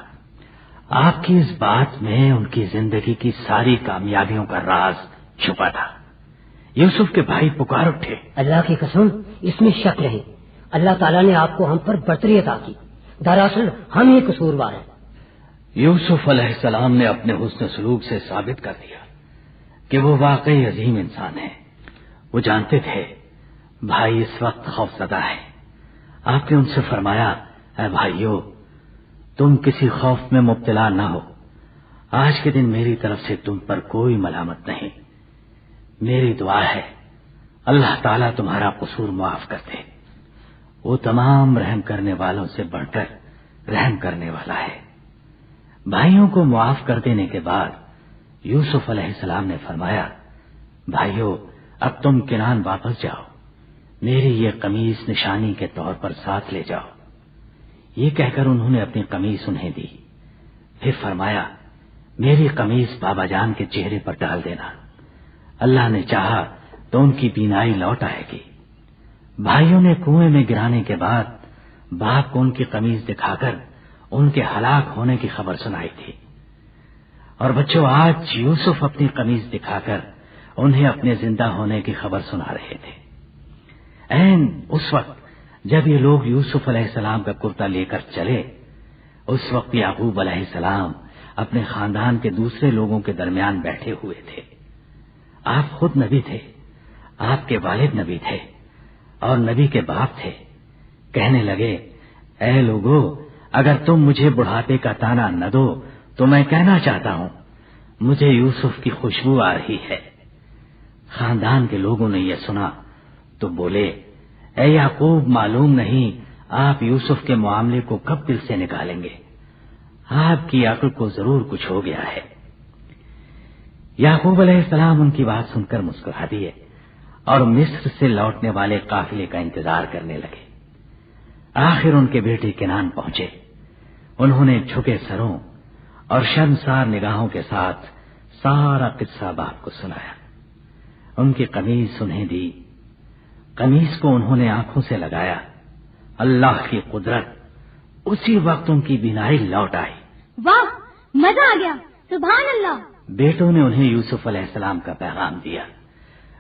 آپ کی اس بات میں ان کی زندگی کی ساری کامیابیوں کا راز چھپا تھا۔ یوسف کے بھائی پکار اٹھے، اللہ کی قسم اس میں شک نہیں، اللہ تعالیٰ نے آپ کو ہم پر برتری عطا کی، دراصل ہم ہی قصوروار ہیں۔ یوسف علیہ السلام نے اپنے حسن سلوک سے ثابت کر دیا کہ وہ واقعی عظیم انسان ہے۔ وہ جانتے تھے بھائی اس وقت خوفزدہ ہے۔ آپ نے ان سے فرمایا، اے بھائیو، تم کسی خوف میں مبتلا نہ ہو، آج کے دن میری طرف سے تم پر کوئی ملامت نہیں. میری دعا ہے اللہ تعالیٰ تمہارا قصور معاف کر دے. وہ تمام رحم کرنے والوں سے بڑھ کر رحم کرنے والا ہے. بھائیوں کو معاف کر دینے کے بعد یوسف علیہ السلام نے فرمایا، بھائیو اب تم کنعان واپس جاؤ، میری یہ قمیص نشانی کے طور پر ساتھ لے جاؤ. یہ کہہ کر انہوں نے اپنی قمیص انہیں دی. پھر فرمایا، میری قمیص بابا جان کے چہرے پر ڈال دینا، اللہ نے چاہا تو ان کی بینائی لوٹ آئے گی. بھائیوں نے کنویں میں گرانے کے بعد باپ کو ان کی قمیص دکھا کر ان کے ہلاک ہونے کی خبر سنائی تھی. اور بچوں، آج یوسف اپنی قمیص دکھا کر انہیں اپنے زندہ ہونے کی خبر سنا رہے تھے. عین اس وقت جب یہ لوگ یوسف علیہ السلام کا کرتا لے کر چلے، اس وقت یعقوب علیہ السلام اپنے خاندان کے دوسرے لوگوں کے درمیان بیٹھے ہوئے تھے. آپ خود نبی تھے، آپ کے والد نبی تھے اور نبی کے باپ تھے. کہنے لگے، اے لوگو، اگر تم مجھے بڑھاپے کا تانا نہ دو تو میں کہنا چاہتا ہوں مجھے یوسف کی خوشبو آ رہی ہے. خاندان کے لوگوں نے یہ سنا تو بولے، اے یعقوب، معلوم نہیں آپ یوسف کے معاملے کو کب دل سے نکالیں گے، آپ کی عقل کو ضرور کچھ ہو گیا ہے. یعقوب علیہ السلام ان کی بات سن کر مسکرا دیے اور مصر سے لوٹنے والے قافلے کا انتظار کرنے لگے. آخر ان کے بیٹے کنعان پہنچے. انہوں نے جھکے سروں اور شرمسار نگاہوں کے ساتھ سارا قصہ باپ کو سنایا. ان کی قمیص انہیں دی. قمیص کو انہوں نے آنکھوں سے لگایا. اللہ کی قدرت، اسی وقت ان کی بینائی لوٹ آئی. واہ، مزہ آ گیا، سبحان اللہ. بیٹوں نے انہیں یوسف علیہ السلام کا پیغام دیا.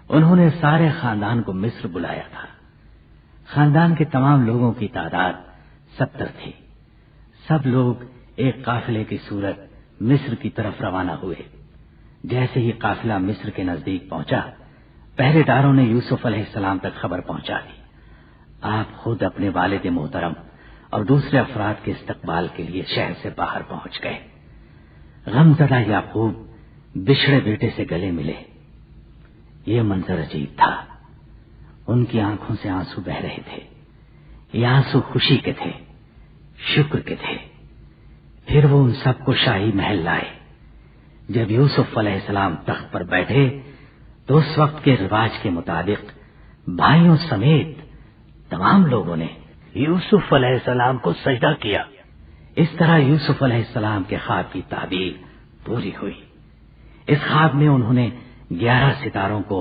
انہوں نے سارے خاندان کو مصر بلایا تھا. خاندان کے تمام لوگوں کی تعداد 70 تھی. سب لوگ ایک قافلے کی صورت مصر کی طرف روانہ ہوئے. جیسے ہی قافلہ مصر کے نزدیک پہنچا، پہرے داروں نے یوسف علیہ السلام تک خبر پہنچا دی. آپ خود اپنے والد محترم اور دوسرے افراد کے استقبال کے لیے شہر سے باہر پہنچ گئے. غمزدہ یعقوب بچھڑے بیٹے سے گلے ملے. یہ منظر عجیب تھا. ان کی آنکھوں سے آنسو بہ رہے تھے. یہ آنسو خوشی کے تھے، شکر کے تھے. پھر وہ ان سب کو شاہی محل لائے. جب یوسف علیہ السلام تخت پر بیٹھے تو اس وقت کے رواج کے مطابق بھائیوں سمیت تمام لوگوں نے یوسف علیہ السلام کو سجدہ کیا. اس طرح یوسف علیہ السلام کے خواب کی تعبیر پوری ہوئی. اس خواب میں انہوں نے 11 ستاروں کو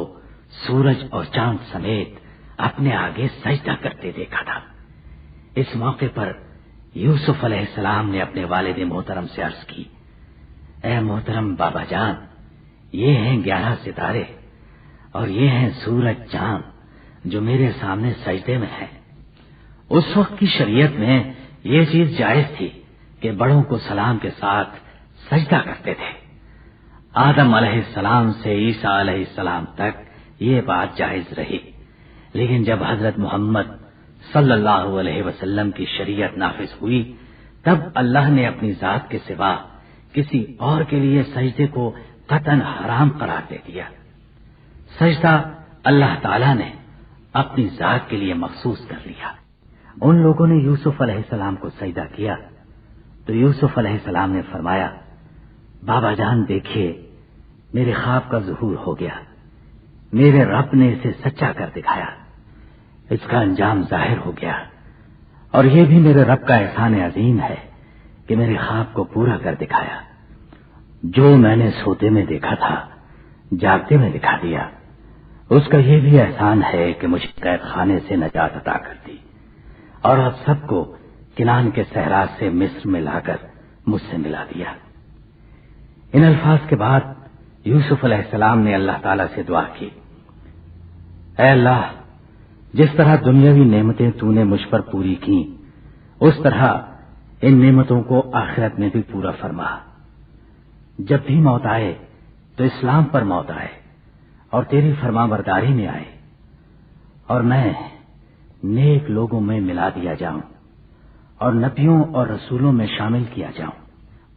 سورج اور چاند سمیت اپنے آگے سجدہ کرتے دیکھا تھا. اس موقع پر یوسف علیہ السلام نے اپنے والد محترم سے عرض کی، اے محترم بابا جان، یہ ہیں 11 ستارے اور یہ ہیں سورج چاند جو میرے سامنے سجدے میں ہیں. اس وقت کی شریعت میں یہ چیز جائز تھی کہ بڑوں کو سلام کے ساتھ سجدہ کرتے تھے. آدم علیہ السلام سے عیسیٰ علیہ السلام تک یہ بات جائز رہی. لیکن جب حضرت محمد صلی اللہ علیہ وسلم کی شریعت نافذ ہوئی تب اللہ نے اپنی ذات کے سوا کسی اور کے لیے سجدے کو قطعاً حرام قرار دے دیا. سجدہ اللہ تعالیٰ نے اپنی ذات کے لیے مخصوص کر لیا. ان لوگوں نے یوسف علیہ السلام کو سجدہ کیا تو یوسف علیہ السلام نے فرمایا، بابا جان دیکھیے، میرے خواب کا ظہور ہو گیا. میرے رب نے اسے سچا کر دکھایا. اس کا انجام ظاہر ہو گیا اور یہ بھی میرے رب کا احسان عظیم ہے کہ میرے خواب کو پورا کر دکھایا. جو میں نے سوتے میں دیکھا تھا جاگتے میں دکھا دیا. اس کا یہ بھی احسان ہے کہ مجھے قید خانے سے نجات عطا کر دی اور اب سب کو کنعان کے صحرا سے مصر میں لا کر مجھ سے ملا دیا. ان الفاظ کے بعد یوسف علیہ السلام نے اللہ تعالیٰ سے دعا کی، اے اللہ، جس طرح دنیاوی نعمتیں تو نے مجھ پر پوری کی اس طرح ان نعمتوں کو آخرت میں بھی پورا فرما. جب بھی موت آئے تو اسلام پر موت آئے اور تیری فرما برداری میں آئے اور میں نیک لوگوں میں ملا دیا جاؤں اور نبیوں اور رسولوں میں شامل کیا جاؤں.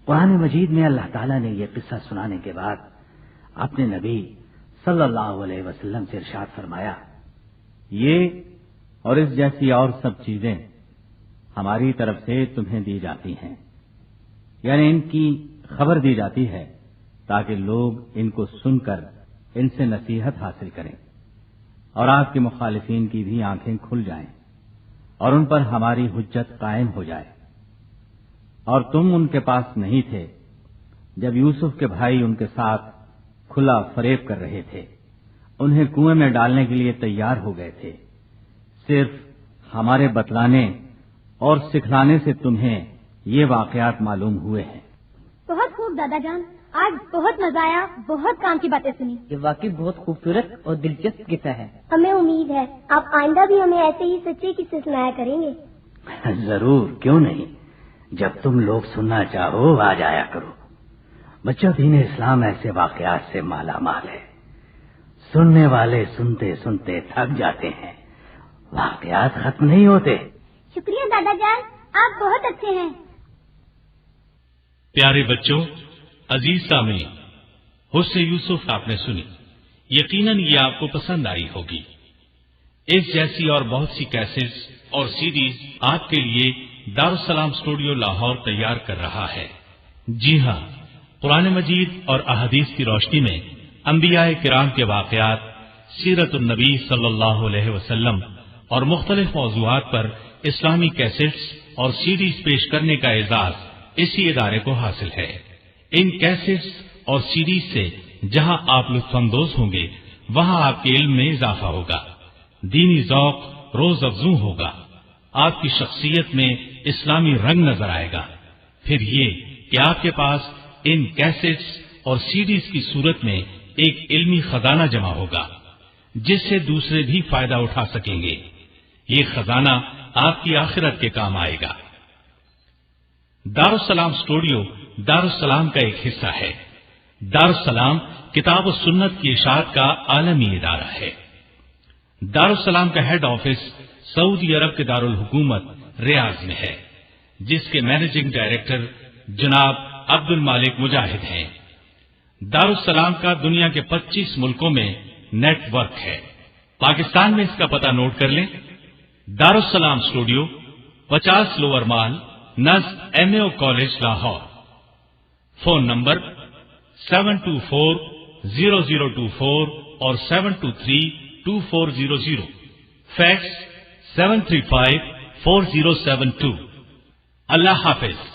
قرآن مجید میں اللہ تعالیٰ نے یہ قصہ سنانے کے بعد اپنے نبی صلی اللہ علیہ وسلم سے ارشاد فرمایا، یہ اور اس جیسی اور سب چیزیں ہماری طرف سے تمہیں دی جاتی ہیں، یعنی ان کی خبر دی جاتی ہے تاکہ لوگ ان کو سن کر ان سے نصیحت حاصل کریں اور آپ کے مخالفین کی بھی آنکھیں کھل جائیں اور ان پر ہماری حجت قائم ہو جائے۔ اور تم ان کے پاس نہیں تھے جب یوسف کے بھائی ان کے ساتھ کھلا فریب کر رہے تھے، انہیں کنویں میں ڈالنے کے لیے تیار ہو گئے تھے، صرف ہمارے بتلانے اور سکھلانے سے تمہیں یہ واقعات معلوم ہوئے ہیں۔ بہت خوب دادا جان، آج بہت مزہ آیا، بہت کام کی باتیں سنی۔ یہ واقعی بہت خوبصورت اور دلچسپ قصہ ہے۔ ہمیں امید ہے آپ آئندہ بھی ہمیں ایسے ہی سچے قصے سنایا کریں گے۔ ضرور، کیوں نہیں، جب تم لوگ سننا چاہو آ جایا کرو۔ بچوں، دین اسلام ایسے واقعات سے مالا مال ہے، سننے والے سنتے سنتے تھک جاتے ہیں، واقعات ختم نہیں ہوتے۔ شکریہ دادا جان، آپ بہت اچھے ہیں۔ پیارے بچوں، عزیز سامعین، حسن یوسف آپ نے سنی، یقیناً یہ آپ کو پسند آئی ہوگی۔ اس جیسی اور بہت سی کیسٹس اور سیڈیز آپ کے لیے دارالسلام اسٹوڈیو لاہور تیار کر رہا ہے۔ جی ہاں، قرآن مجید اور احادیث کی روشنی میں انبیاء کرام کے واقعات، سیرت النبی صلی اللہ علیہ وسلم اور مختلف موضوعات پر اسلامی کیسٹس اور سیڈیز پیش کرنے کا اعزاز اسی ادارے کو حاصل ہے۔ ان کیسٹس اور سیڈیز سے جہاں آپ لطف اندوز ہوں گے، وہاں آپ کے علم میں اضافہ ہوگا، دینی ذوق روز افزوں ہوگا، آپ کی شخصیت میں اسلامی رنگ نظر آئے گا۔ پھر یہ کہ آپ کے پاس ان کیسٹس اور سیڈیز کی صورت میں ایک علمی خزانہ جمع ہوگا جس سے دوسرے بھی فائدہ اٹھا سکیں گے۔ یہ خزانہ آپ کی آخرت کے کام آئے گا۔ دارالسلام اسٹوڈیو دارالسلام کا ایک حصہ ہے۔ دارالسلام کتاب و سنت کی اشاعت کا عالمی ادارہ ہے۔ دارالسلام کا ہیڈ آفس سعودی عرب کے دارالحکومت ریاض میں ہے، جس کے مینیجنگ ڈائریکٹر جناب عبد المالک مجاہد ہیں۔ دارالسلام کا دنیا کے 25 ملکوں میں نیٹ ورک ہے۔ پاکستان میں اس کا پتہ نوٹ کر لیں، دارالسلام اسٹوڈیو 50 لوور مال نزد MAO college Lahore. Phone number 724-0024 اور 723-2400، فیکس 735-4072۔ اللہ حافظ۔